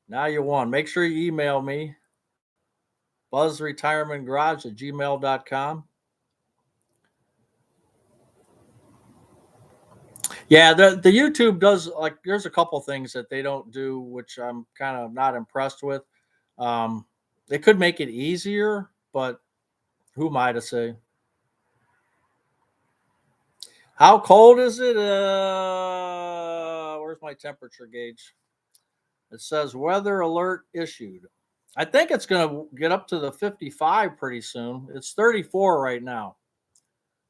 now you won. Make sure you email me, buzzretirementgarage at gmail.com. Yeah, the YouTube does, like, there's a couple things that they don't do, which I'm kind of not impressed with. They could make it easier, but who am I to say? How cold is it? Where's my temperature gauge? It says weather alert issued. I think it's going to get up to the 55 pretty soon. It's 34 right now.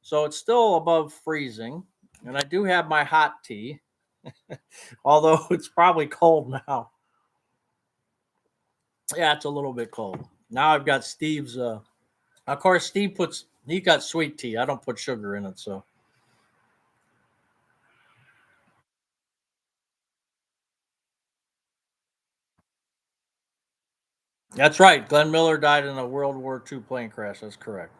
So it's still above freezing. And I do have my hot tea, although it's probably cold now. Yeah, it's a little bit cold. Now I've got Steve's. Of course, he got sweet tea. I don't put sugar in it. So that's right. Glenn Miller died in a World War II plane crash. That's correct.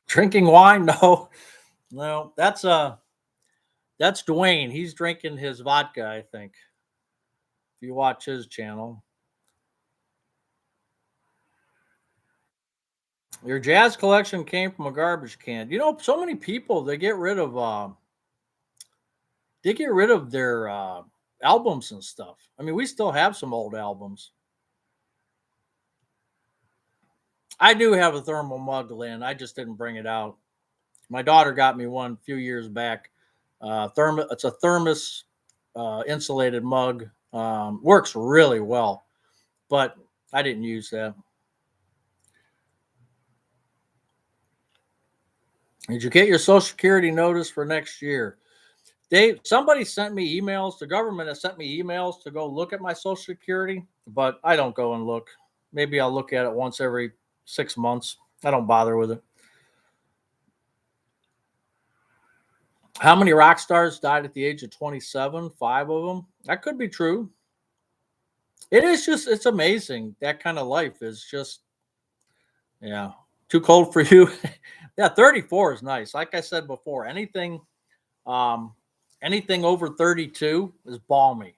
Drinking wine? No, no. That's Dwayne. He's drinking his vodka, I think. If you watch his channel. Your jazz collection came from a garbage can. You know, so many people they get rid of their albums and stuff. I mean, we still have some old albums. I do have a thermal mug, Lynn. I just didn't bring it out. My daughter got me one a few years back. It's a thermos insulated mug. Works really well, but I didn't use that. Did you get your Social Security notice for next year? Somebody sent me emails. The government has sent me emails to go look at my Social Security, but I don't go and look. Maybe I'll look at it once every 6 months. I don't bother with it. How many rock stars died at the age of 27? 5 of them. That could be true. It is just, it's amazing. That kind of life is just, yeah, too cold for you. Yeah, 34 is nice. Like I said before, um, anything over 32 is balmy.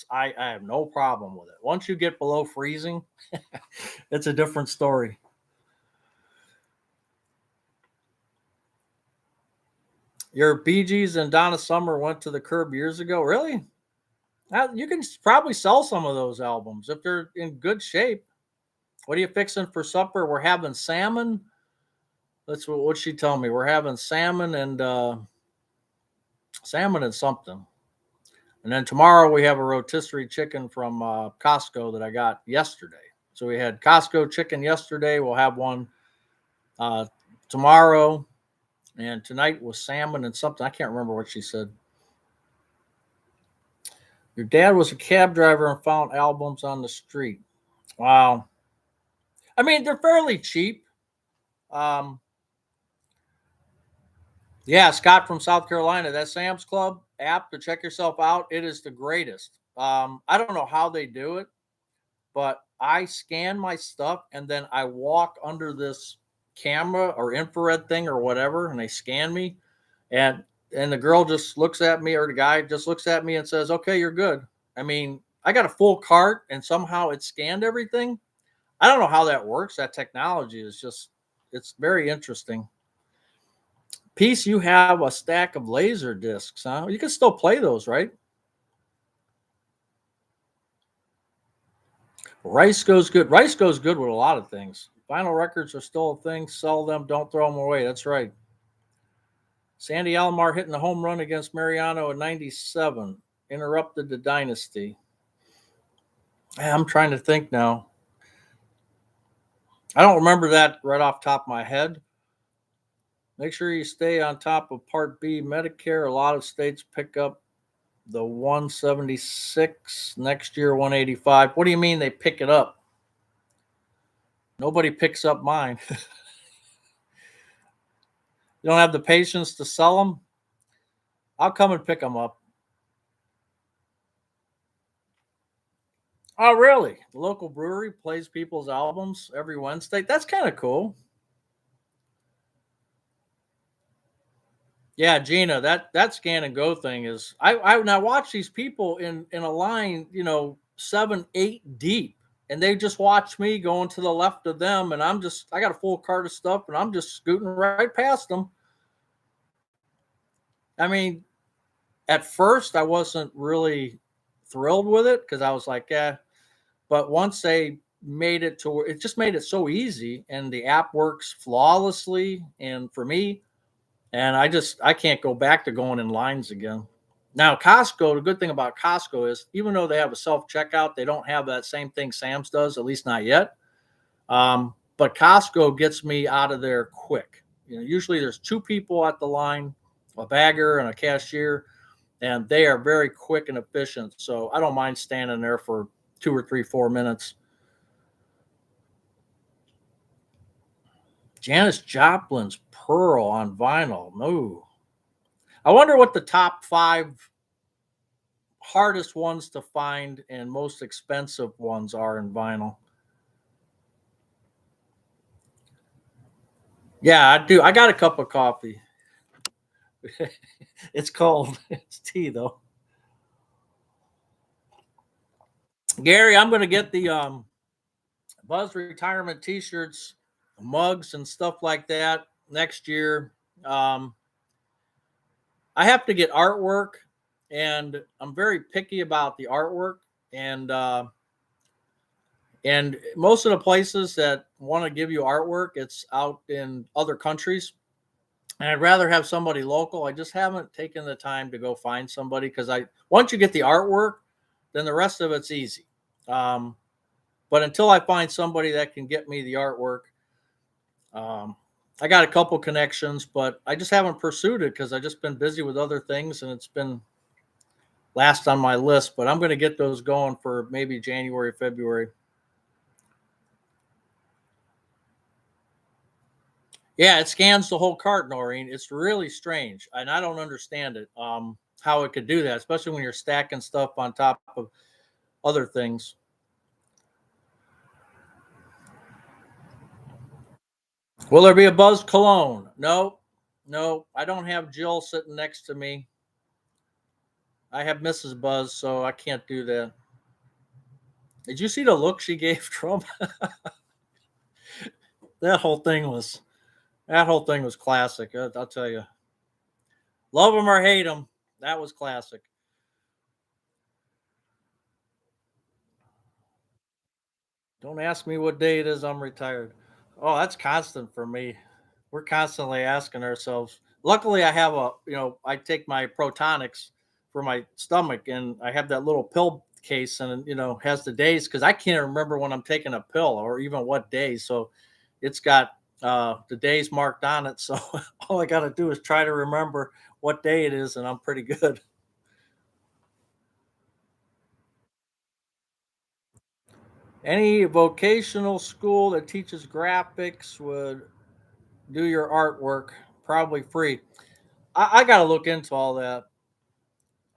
I have no problem with it. Once you get below freezing, it's a different story. Your Bee Gees and Donna Summer went to the Curb years ago. Really? You can probably sell some of those albums if they're in good shape. What are you fixing for supper? We're having salmon. That's what she told me. We're having salmon and something. And then tomorrow we have a rotisserie chicken from Costco that I got yesterday. So we had Costco chicken yesterday. We'll have one uh, tomorrow. And tonight was salmon and something. I can't remember what she said. Your dad was a cab driver and found albums on the street. Wow. I mean, they're fairly cheap. Um, yeah, Scott from South Carolina, that Sam's Club app to check yourself out. It is the greatest. I don't know how they do it, but I scan my stuff and then I walk under this camera or infrared thing or whatever, and they scan me, and the girl just looks at me, or the guy just looks at me and says, "Okay, you're good." I mean, I got a full cart and somehow it scanned everything. I don't know how that works. That technology is just, it's very interesting. Piece, you have a stack of laser discs, huh? You can still play those, right? Rice goes good. Rice goes good with a lot of things. Vinyl records are still a thing. Sell them. Don't throw them away. That's right. Sandy Alomar hitting the home run against Mariano in '97 interrupted the dynasty. I'm trying to think now. I don't remember that right off the top of my head. Make sure you stay on top of Part B Medicare. A lot of states pick up the 176 next year, 185. What do you mean they pick it up? Nobody picks up mine. You don't have the patience to sell them? I'll come and pick them up. Oh, really? The local brewery plays people's albums every Wednesday. That's kind of cool. Yeah, Gina, that scan and go thing is. I now watch these people in a line, 7, 8 deep, and they just watch me going to the left of them, and I got a full cart of stuff, and I'm just scooting right past them. I mean, at first I wasn't really thrilled with it because I was like, yeah. But once they made it to where it just made it so easy, and the app works flawlessly, and for me, and I can't go back to going in lines again. Now Costco, the good thing about Costco is even though they have a self checkout, they don't have that same thing Sam's does, at least not yet. But Costco gets me out of there quick. Usually there's two people at the line, a bagger and a cashier, and they are very quick and efficient. So I don't mind standing there for 2 or 3, 4 minutes. Janis Joplin's Pearl on vinyl. No. I wonder what the top 5 hardest ones to find and most expensive ones are in vinyl. Yeah, I do. I got a cup of coffee. It's cold. It's tea though. Gary, I'm going to get the Buzz retirement T-shirts, mugs, and stuff like that next year. Um, I have to get artwork, and I'm very picky about the artwork. And most of the places that want to give you artwork, it's out in other countries. And I'd rather have somebody local. I just haven't taken the time to go find somebody because once you get the artwork, then the rest of it's easy. Um, but until I find somebody that can get me the artwork, um, I got a couple connections, but I just haven't pursued it because I just been busy with other things, and it's been last on my list. But I'm going to get those going for maybe January, February. Yeah, it scans the whole cart, Noreen. It's really strange, and I don't understand it. How it could do that, especially when you're stacking stuff on top of other things. Will there be a Buzz cologne? No, no. I don't have Jill sitting next to me. I have Mrs. Buzz, so I can't do that. Did you see the look she gave Trump? that whole thing was that whole thing was classic. I'll tell you, love him or hate him, that was classic. Don't ask me what day it is. I'm retired. Oh, that's constant for me. We're constantly asking ourselves. Luckily, I have I take my protonics for my stomach, and I have that little pill case, and has the days because I can't remember when I'm taking a pill or even what day. So, it's got the days marked on it. So all I got to do is try to remember what day it is, and I'm pretty good. Any vocational school that teaches graphics would do your artwork probably free. I got to look into all that.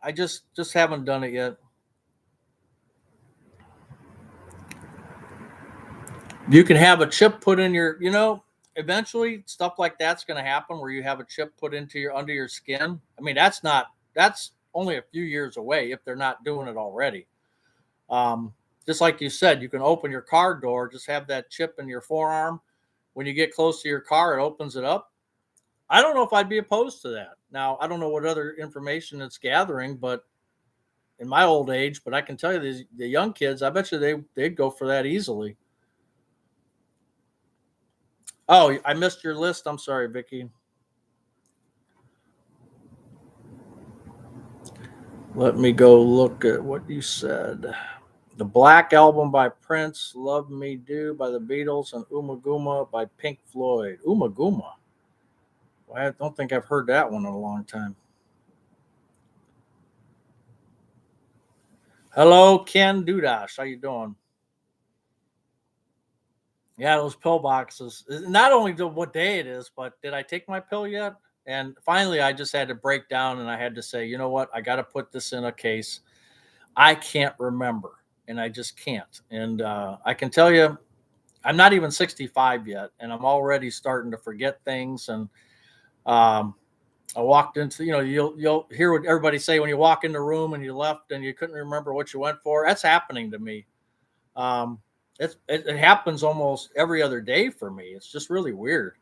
I just haven't done it yet. You can have a chip put in eventually stuff like that's going to happen where you have a chip put into your under your skin. I mean, that's only a few years away if they're not doing it already. Um, just like you said, you can open your car door, just have that chip in your forearm. When you get close to your car, it opens it up. I don't know if I'd be opposed to that. Now, I don't know what other information it's gathering, but in my old age, but I can tell you the young kids, I bet you they'd go for that easily. Oh, I missed your list. I'm sorry, Vicky. Let me go look at what you said. The Black Album by Prince, Love Me Do by the Beatles, and Umaguma by Pink Floyd. Umaguma. Well, I don't think I've heard that one in a long time. Hello, Ken Dudash. How you doing? Yeah, those pill boxes. Not only what day it is, but did I take my pill yet? And finally, I just had to break down and I had to say, you know what? I got to put this in a case. I can't remember, and I just can't. And I can tell you, I'm not even 65 yet, and I'm already starting to forget things. And um, I walked into, you'll hear what everybody say when you walk in the room and you left and you couldn't remember what you went for. That's happening to me. Um, it happens almost every other day for me. It's just really weird.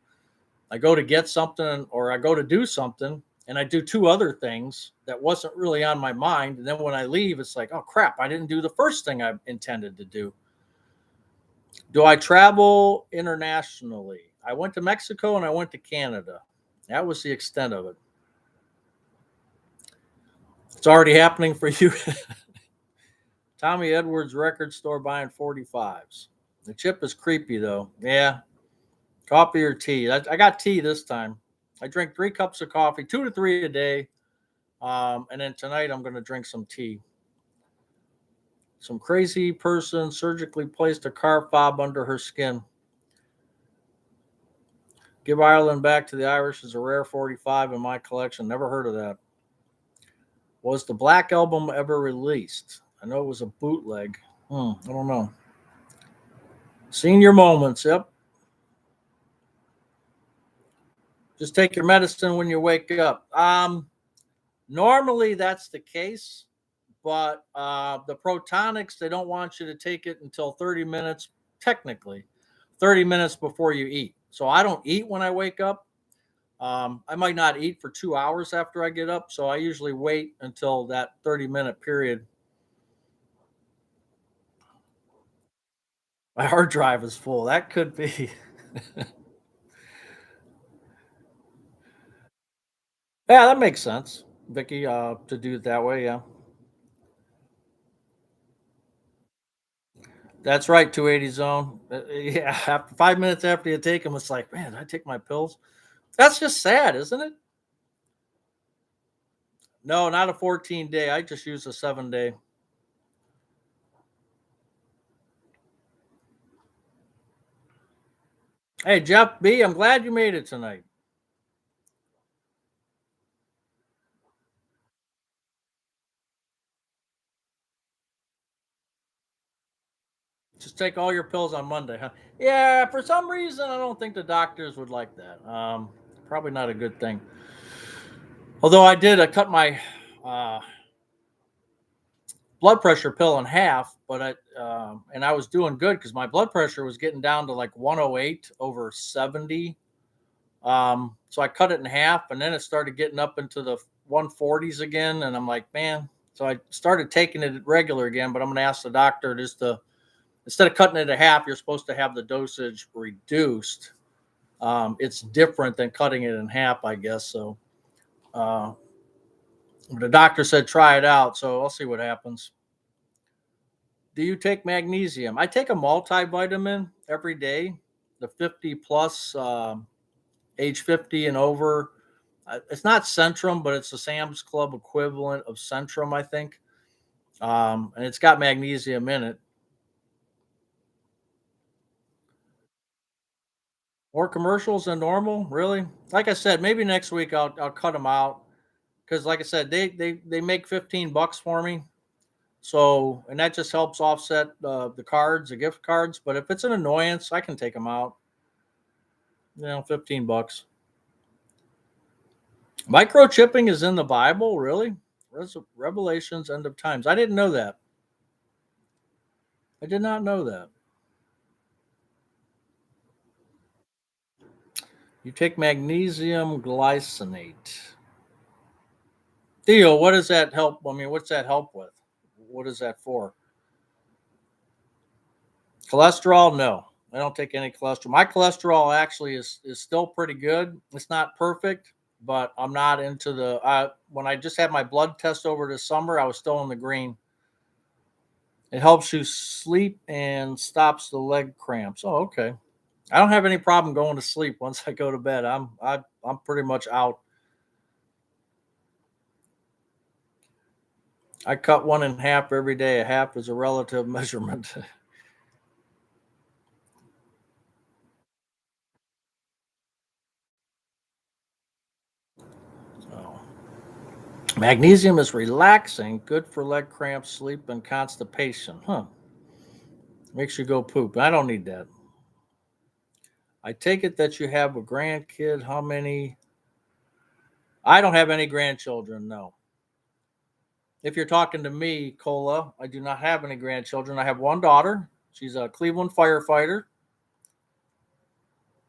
I go to get something or I go to do something and I do two other things that wasn't really on my mind. And then when I leave, it's like, oh crap, I didn't do the first thing I intended to do. Do I travel internationally? I went to Mexico and I went to Canada. That was the extent of it. It's already happening for you. Tommy Edwards record store buying 45s. The chip is creepy though. Yeah. Coffee or tea? I got tea this time. I drink 3 cups of coffee, 2 to 3 a day. And then tonight I'm going to drink some tea. Some crazy person surgically placed a car fob under her skin. Give Ireland back to the Irish is a rare 45 in my collection. Never heard of that. Was the Black Album ever released? I know it was a bootleg. I don't know. Senior moments. Yep. Just take your medicine when you wake up. Normally that's the case, but the protonics, they don't want you to take it until 30 minutes, technically, 30 minutes before you eat. So I don't eat when I wake up. I might not eat for 2 hours after I get up. So I usually wait until that 30-minute period. My hard drive is full. That could be. Yeah, that makes sense, Vicky, to do it that way. Yeah. That's right, 280 zone. Yeah, after 5 minutes after you take them, it's like, man, did I take my pills? That's just sad, isn't it? No, not a 14-day. I just use a 7-day. Hey, Jeff B, I'm glad you made it tonight. Just take all your pills on Monday, huh? Yeah, for some reason, I don't think the doctors would like that. Probably not a good thing. Although I cut my uh, blood pressure pill in half, but and I was doing good because my blood pressure was getting down to like 108 over 70. So I cut it in half, and then it started getting up into the 140s again, and I'm like, man. So I started taking it regular again, but I'm going to ask the doctor just to instead of cutting it in half, you're supposed to have the dosage reduced. It's different than cutting it in half, I guess. So uh, the doctor said try it out, so I'll see what happens. Do you take magnesium? I take a multivitamin every day, the 50 plus, age 50 and over. It's not Centrum, but it's the Sam's Club equivalent of Centrum, I think. And it's got magnesium in it. More commercials than normal, really? Like I said, maybe next week I'll cut them out because, like I said, they make 15 bucks for me. So, and that just helps offset the cards, the gift cards. But if it's an annoyance, I can take them out. 15 bucks. Microchipping is in the Bible, really? Revelations, end of times. I didn't know that. I did not know that. You take magnesium glycinate. Theo, what does that help? I mean, what's that help with? What is that for? Cholesterol? No, I don't take any cholesterol. My cholesterol actually is still pretty good. It's not perfect, but I'm not into the. When I just had my blood test over this summer, I was still in the green. It helps you sleep and stops the leg cramps. Oh, okay. I don't have any problem going to sleep once I go to bed. I'm pretty much out. I cut one in half every day. A half is a relative measurement. So, magnesium is relaxing, good for leg cramps, sleep, and constipation. Huh? Makes you go poop. I don't need that. I take it that you have a grandkid. How many? I don't have any grandchildren. No. If you're talking to me, Cola, I do not have any grandchildren. I have one daughter. She's a Cleveland firefighter.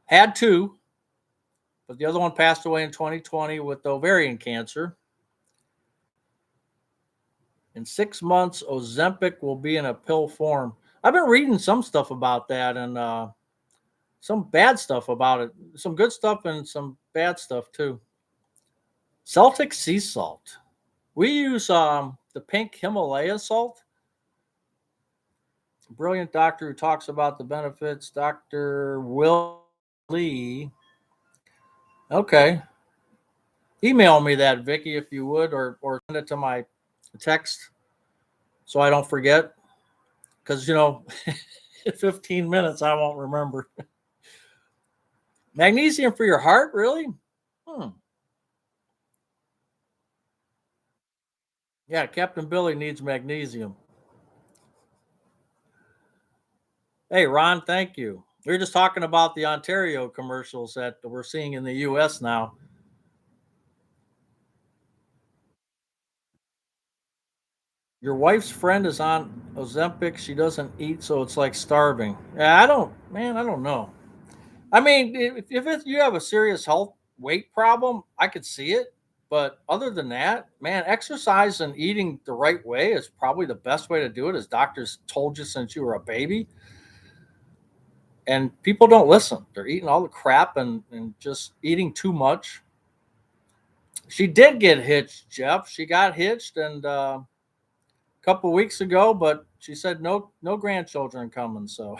Had two, but the other one passed away in 2020 with ovarian cancer. In 6 months, Ozempic will be in a pill form. I've been reading some stuff about that and some bad stuff about it. Some good stuff and some bad stuff too. Celtic sea salt. We use the pink Himalaya salt. Brilliant doctor who talks about the benefits. Dr. Will Lee. Okay. Email me that, Vicky, if you would, or send it to my text so I don't forget. Because, in 15 minutes, I won't remember. Magnesium for your heart, really? Hmm. Yeah, Captain Billy needs magnesium. Hey, Ron, thank you. We were just talking about the Ontario commercials that we're seeing in the U.S. now. Your wife's friend is on Ozempic. She doesn't eat, so it's like starving. Yeah, I don't know. I mean, if you have a serious health weight problem, I could see it. But other than that, man, exercise and eating the right way is probably the best way to do it, as doctors told you since you were a baby. And people don't listen. They're eating all the crap and just eating too much. She did get hitched, Jeff. She got hitched, and a couple weeks ago, but she said no grandchildren coming. So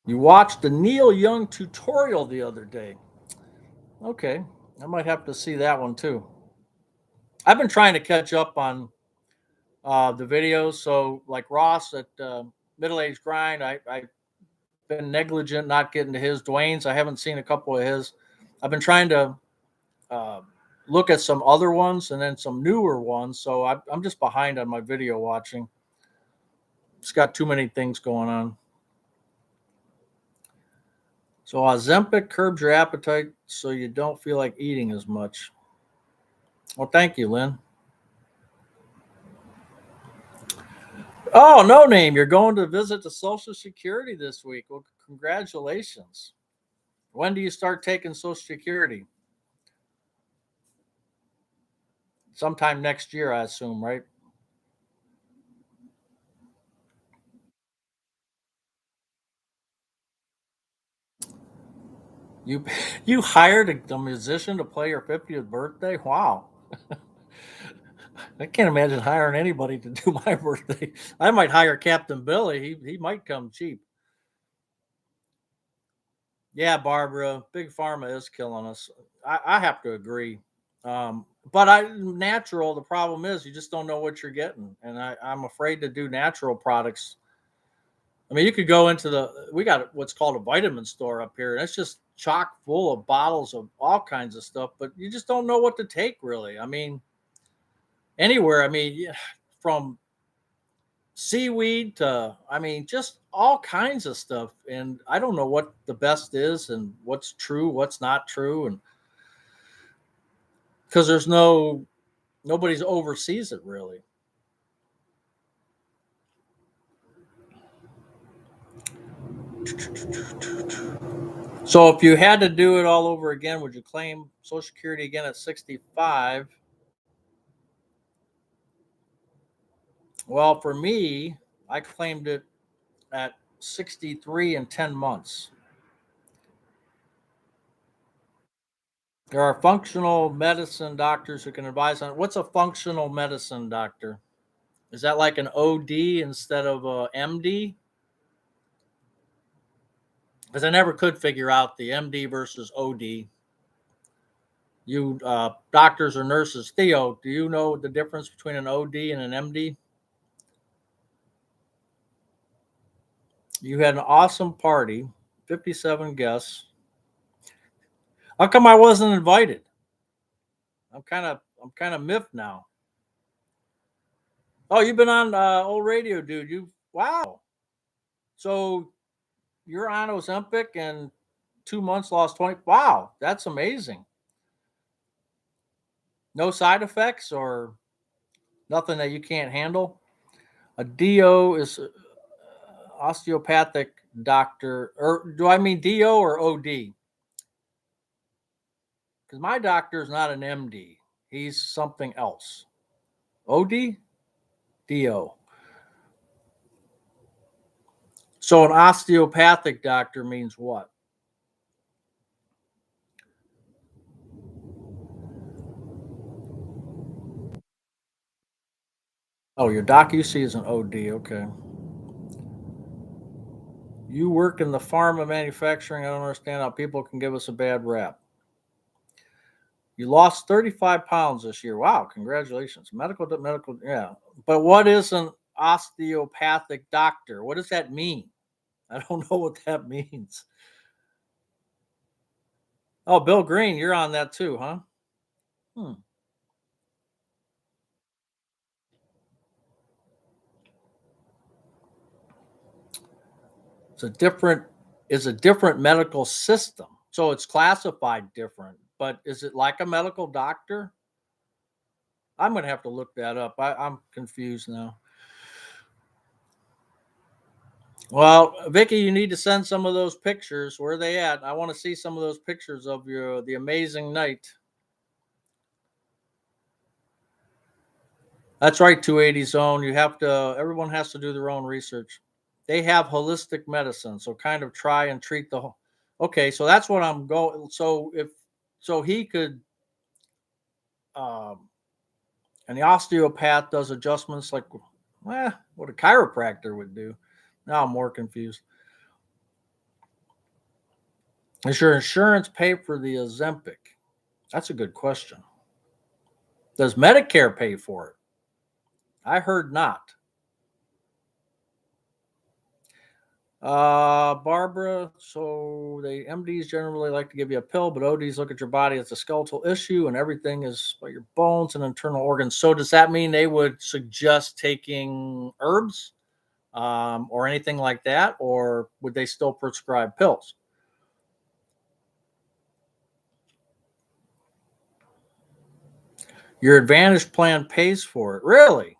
you watched the Neil Young tutorial the other day. Okay, I might have to see that one too. I've been trying to catch up on the videos. So like Ross at Middle Age Grind, I've been negligent not getting to his. Dwayne's, I haven't seen a couple of his. I've been trying to uh, look at some other ones and then some newer ones. So I'm just behind on my video watching. It's got too many things going on. So Ozempic curbs your appetite so you don't feel like eating as much. Well, thank you, Lynn. Oh, no name. You're going to visit the Social Security this week. Well, congratulations. When do you start taking Social Security? Sometime next year, I assume, right? You you hired a musician to play your 50th birthday? Wow. I can't imagine hiring anybody to do my birthday. I might hire Captain Billy. He might come cheap. Yeah, Barbara, big pharma is killing us. I have to agree. But I natural. The problem is you just don't know what you're getting, and I'm afraid to do natural products. I mean, you could go into we got what's called a vitamin store up here, and it's just chock full of bottles of all kinds of stuff, but you just don't know what to take really. I mean, anywhere. I mean, yeah, from seaweed to, I mean, just all kinds of stuff. And I don't know what the best is and what's true, what's not true. And because nobody's oversees it really. So if you had to do it all over again, would you claim Social Security again at 65? Well, for me, I claimed it at 63 and 10 months. There are functional medicine doctors who can advise on what's a functional medicine doctor. Is that like an OD instead of a MD? Because I never could figure out the MD versus OD. You doctors or nurses, Theo, do you know the difference between an OD and an MD? You had an awesome party, 57 guests. How come I wasn't invited? I'm kind of miffed now. Oh, you've been on old radio, dude. You wow. So you're on Ozempic and 2 months lost 20. Wow, that's amazing. No side effects or nothing that you can't handle. A DO is osteopathic doctor, or do I mean DO or OD? Because my doctor is not an MD. He's something else. OD, DO. So an osteopathic doctor means what? Oh, your doc you see is an OD. Okay. You work in the pharma manufacturing. I don't understand how people can give us a bad rap. You lost 35 pounds this year. Wow, congratulations. Medical, yeah. But what is an osteopathic doctor? What does that mean? I don't know what that means. Oh, Bill Green, you're on that too, huh? Hmm. It's a different is a different medical system. So it's classified different. But is it like a medical doctor? I'm gonna have to look that up. I'm confused now. Well, Vicky, you need to send some of those pictures. Where are they at? I want to see some of those pictures of your the amazing night. That's right, 280 zone. You have to. Everyone has to do their own research. They have holistic medicine, so kind of try and treat the. Okay, so that's what I'm going. So if So he could, um, and the osteopath does adjustments like what a chiropractor would do. Now I'm more confused. Does your insurance pay for the Ozempic? That's a good question. Does Medicare pay for it? I heard not. Barbara, so the MDs generally like to give you a pill, but ODs look at your body as a skeletal issue and everything is about your bones and internal organs. So does that mean they would suggest taking herbs or anything like that? Or would they still prescribe pills? Your Advantage plan pays for it. Really?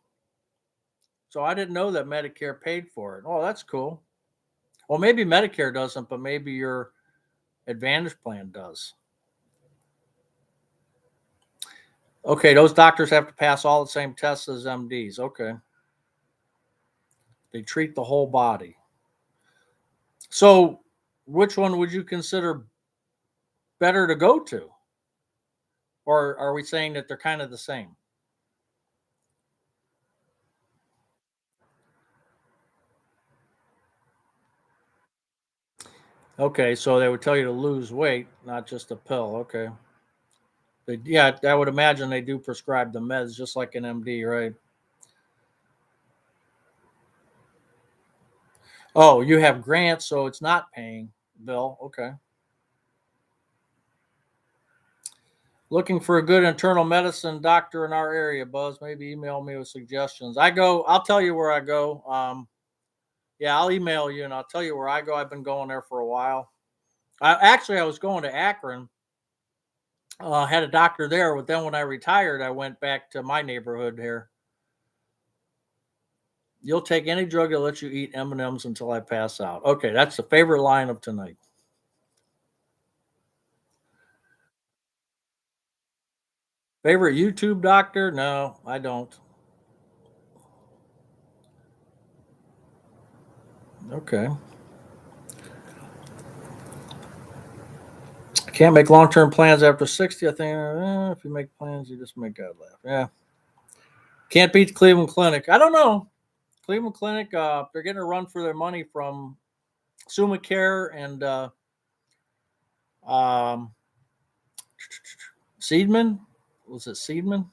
So I didn't know that Medicare paid for it. Oh, that's cool. Well, maybe Medicare doesn't, but maybe your Advantage plan does. Okay, those doctors have to pass all the same tests as MDs. Okay. They treat the whole body. So, which one would you consider better to go to? Or are we saying that they're kind of the same? Okay, so they would tell you to lose weight, not just a pill. Okay. Yeah, I would imagine they do prescribe the meds just like an MD, right? Oh, you have grants, so it's not paying bill. Okay. Looking for a good internal medicine doctor in our area, Buzz. Maybe email me with suggestions. I'll tell you where I go. Yeah, I'll email you and I'll tell you where I go. I've been going there for a while. I was going to Akron. Had a doctor there, but then when I retired, I went back to my neighborhood here. You'll take any drug that lets you eat M&Ms until I pass out. Okay, that's the favorite line of tonight. Favorite YouTube doctor? No, I don't. Okay. I can't make long term plans after 60. I think if you make plans, you just make God laugh. Yeah. Can't beat the Cleveland Clinic. I don't know. Cleveland Clinic, they're getting a run for their money from Summa Care and um, Seedman. Was it Seedman?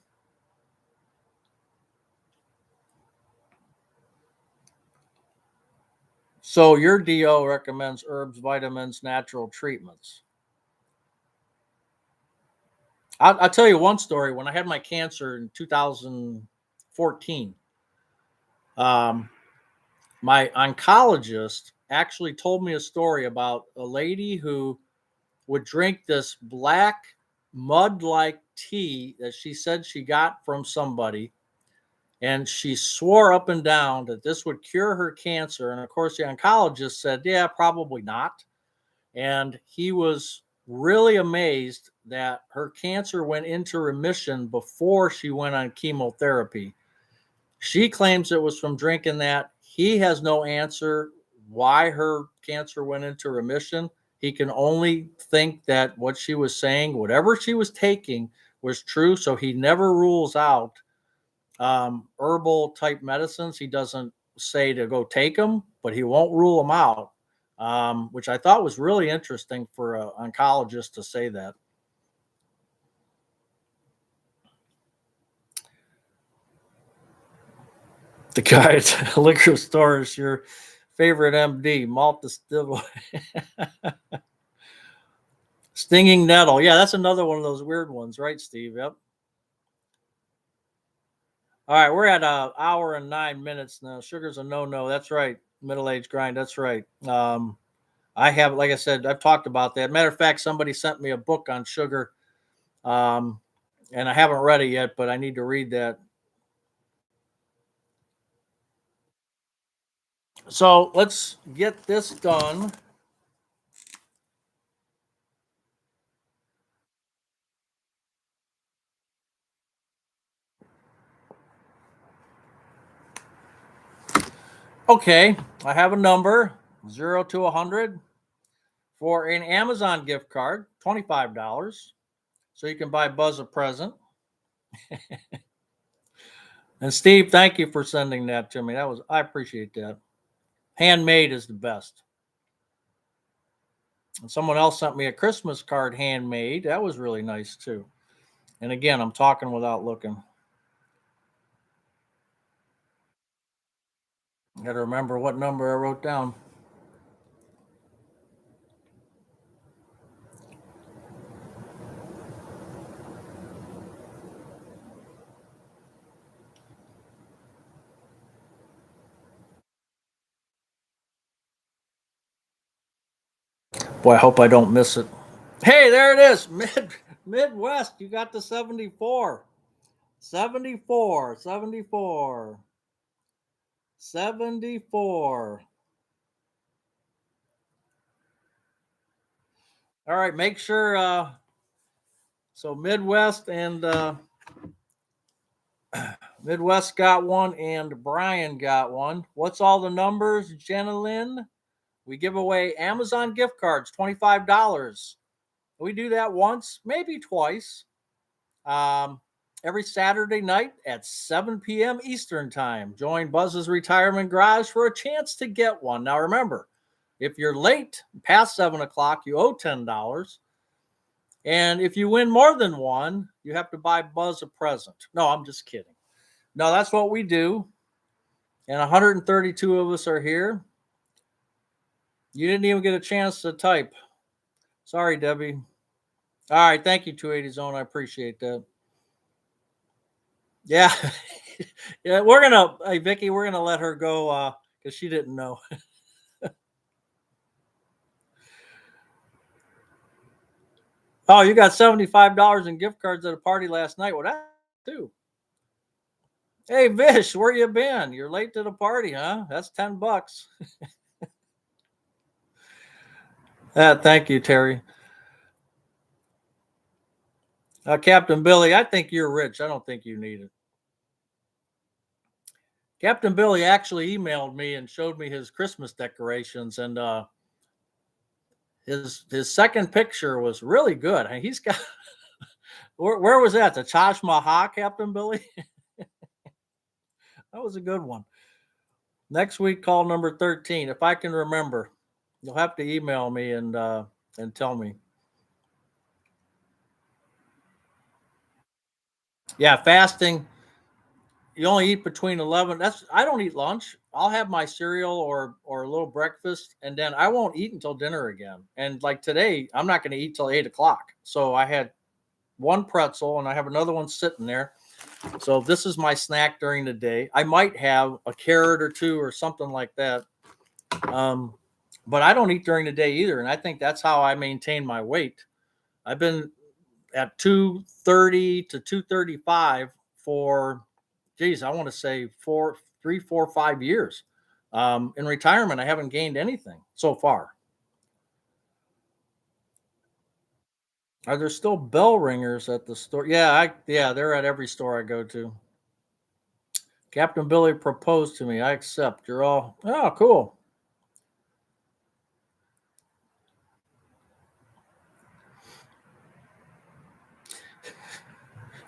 So your DO recommends herbs, vitamins, natural treatments. I'll tell you one story. When I had my cancer in 2014, um, my oncologist actually told me a story about a lady who would drink this black mud like tea that she said she got from somebody. And she swore up and down that this would cure her cancer. And of course, the oncologist said, yeah, probably not. And he was really amazed that her cancer went into remission before she went on chemotherapy. She claims it was from drinking that. He has no answer why her cancer went into remission. He can only think that what she was saying, whatever she was taking, was true. So he never rules out herbal type medicines. He doesn't say to go take them, but he won't rule them out, which I thought was really interesting for an oncologist to say that. The guy at the liquor store is your favorite MD, malt distilled. Stinging nettle. Yeah, that's another one of those weird ones, right, Steve? Yep. All right, we're at an hour and 9 minutes now. Sugar's a no-no. That's right. Middle-aged grind. That's right. I have, like I said, I've talked about that. Matter of fact, somebody sent me a book on sugar, um, and I haven't read it yet, but I need to read that. So let's get this done. Okay, I have a number 0 to 100 for an Amazon gift card, $25. so you can buy Buzz a present. And Steve, thank you for sending that to me. I appreciate that. Handmade is the best. And someone else sent me a Christmas card handmade. That was really nice too. And again, I'm talking without looking. I got to remember what number I wrote down. Boy, I hope I don't miss it. Hey, there it is. Midwest, you got the 74. 74, 74, 74. All right, make sure so Midwest and Midwest got one and Brian got one. What's all the numbers, Jenna Lynn? We give away Amazon gift cards, $25. We do that once, maybe twice. Um, every Saturday night at 7 p.m. Eastern Time. Join Buzz's Retirement Garage for a chance to get one. Now, remember, if you're late past 7 o'clock, you owe $10. And if you win more than one, you have to buy Buzz a present. No, I'm just kidding. No, that's what we do. And 132 of us are here. You didn't even get a chance to type. Sorry, Debbie. All right. Thank you, 280 Zone. I appreciate that. Yeah. Yeah. Hey, Vicky, we're going to let her go because she didn't know. Oh, you got $75 in gift cards at a party last night. Well, that too. Hey, Vish, where you been? You're late to the party, huh? That's $10. Thank you, Terry. Captain Billy, I think you're rich. I don't think you need it. Captain Billy actually emailed me and showed me his Christmas decorations, and his second picture was really good. He's got where was that? The Taj Mahal, Captain Billy? That was a good one. Next week, call number 13. If I can remember, you'll have to email me and tell me. Yeah, fasting. You only eat between 11. I don't eat lunch. I'll have my cereal or a little breakfast, and then I won't eat until dinner again. And like today, I'm not going to eat till 8 o'clock. So I had one pretzel and I have another one sitting there. So this is my snack during the day. I might have a carrot or two or something like that. But I don't eat during the day either. And I think that's how I maintain my weight. I've been at 230 to 235 for, geez, I want to say 3, 4, 5 years. In retirement, I haven't gained anything so far. Are there still bell ringers at the store? Yeah, they're at every store I go to. Captain Billy proposed to me. I accept. You're all, oh, cool.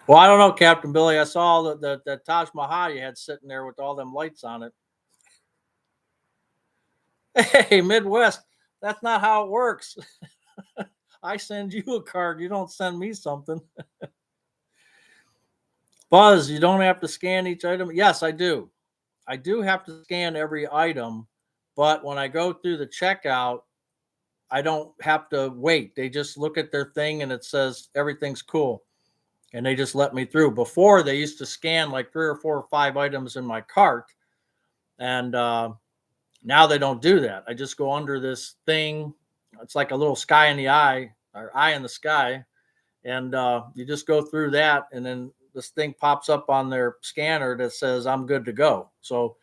Well, I don't know, Captain Billy. I saw the Taj Mahal you had sitting there with all them lights on it. Hey, Midwest, that's not how it works. I send you a card. You don't send me something. Buzz, you don't have to scan each item. Yes, I do. I do have to scan every item, but when I go through the checkout, I don't have to wait. They just look at their thing and it says everything's cool. And they just let me through. Before, they used to scan like 3 or 4 or 5 items in my cart. And now they don't do that. I just go under this thing. It's like a little sky in the eye or eye in the sky. And you just go through that. And then this thing pops up on their scanner that says I'm good to go. So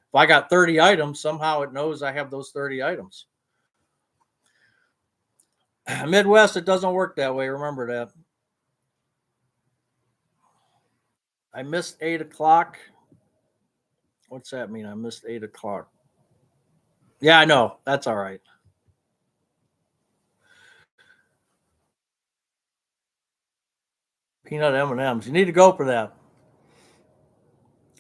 if I got 30 items, somehow it knows I have those 30 items. Midwest, it doesn't work that way. Remember that. I missed 8 o'clock. What's that mean? I missed 8 o'clock. Yeah, I know. That's all right. Peanut M&Ms. You need to go for that.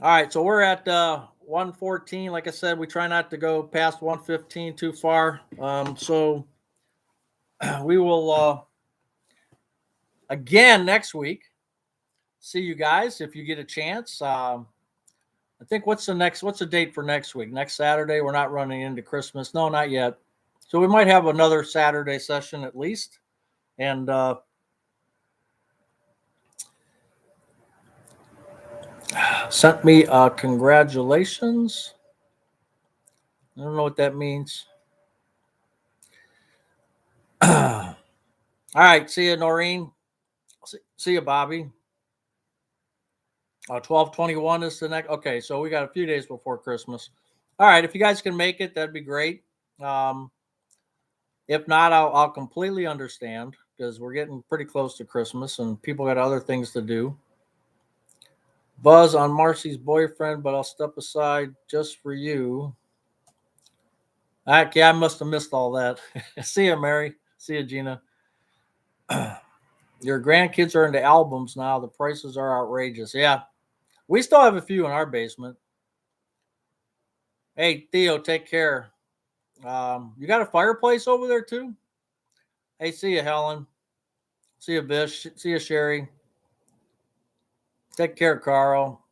All right, so we're at 114. Like I said, we try not to go past 115 too far. So we will again next week see you guys if you get a chance. I think what's the date for next week? Next Saturday. We're not running into Christmas. No, not yet. So we might have another Saturday session at least. And sent me congratulations. I don't know what that means. All right. See you, Noreen. See you, Bobby. 12/21 is the next. Okay, so we got a few days before Christmas. All right, if you guys can make it, that'd be great. If not, I'll completely understand because we're getting pretty close to Christmas and people got other things to do. Buzz on Marcy's boyfriend, but I'll step aside just for you. Yeah, I must have missed all that. See you, Mary. See you, Gina. Your grandkids are into albums now. The prices are outrageous. Yeah, we still have a few in our basement. Hey, Theo, take care. You got a fireplace over there too? Hey, see you, Helen. See you, Bish. See you, Sherry. Take care, Carl.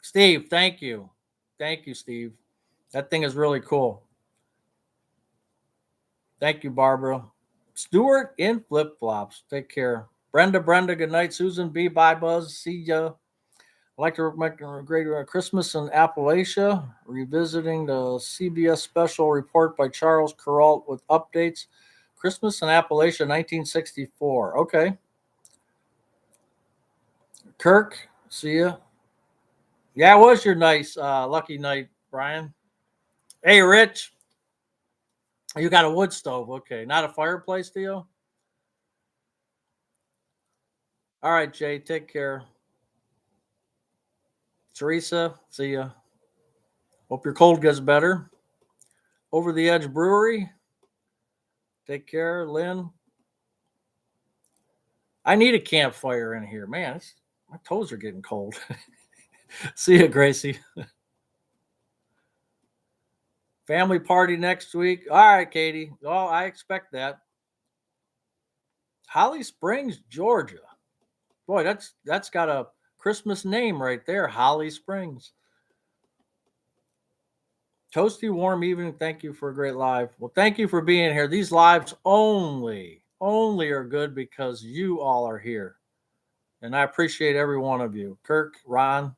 Steve, thank you. Thank you, Steve. That thing is really cool. Thank you, Barbara. Stuart in flip flops. Take care. Brenda, good night. Susan B, bye, Buzz. See ya. I'd like to make a great Christmas in Appalachia, revisiting the CBS special report by Charles Kuralt with updates. Christmas in Appalachia, 1964. Okay. Kirk, see ya. Yeah, it was your nice, lucky night, Brian. Hey, Rich, you got a wood stove. Okay, not a fireplace, Theo? All right, Jay, take care. Teresa, see ya. Hope your cold gets better. Over the Edge Brewery, take care. Lynn, I need a campfire in here. Man, my toes are getting cold. See ya, Gracie. Family party next week. All right, Katie. Oh, I expect that. Holly Springs, Georgia. Boy, that's got a Christmas name right there. Holly Springs. Toasty warm evening. Thank you for a great live. Well, thank you for being here. These lives only are good because you all are here. And I appreciate every one of you. Kirk, Ron,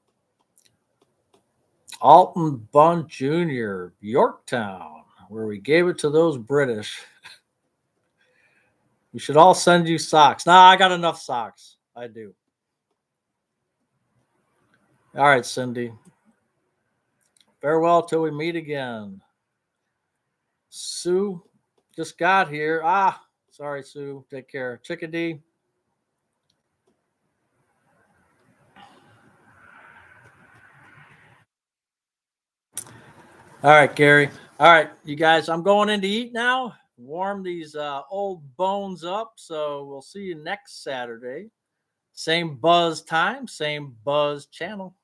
Alton Bunn Jr., Yorktown, where we gave it to those British. We should all send you socks. Nah, I got enough socks. I do. All right, Cindy. Farewell till we meet again. Sue just got here. Sorry, Sue. Take care. Chickadee. All right, Gary. All right, you guys, I'm going in to eat now. Warm these old bones up. So we'll see you next Saturday. Same buzz time, same buzz channel.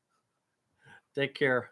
Take care.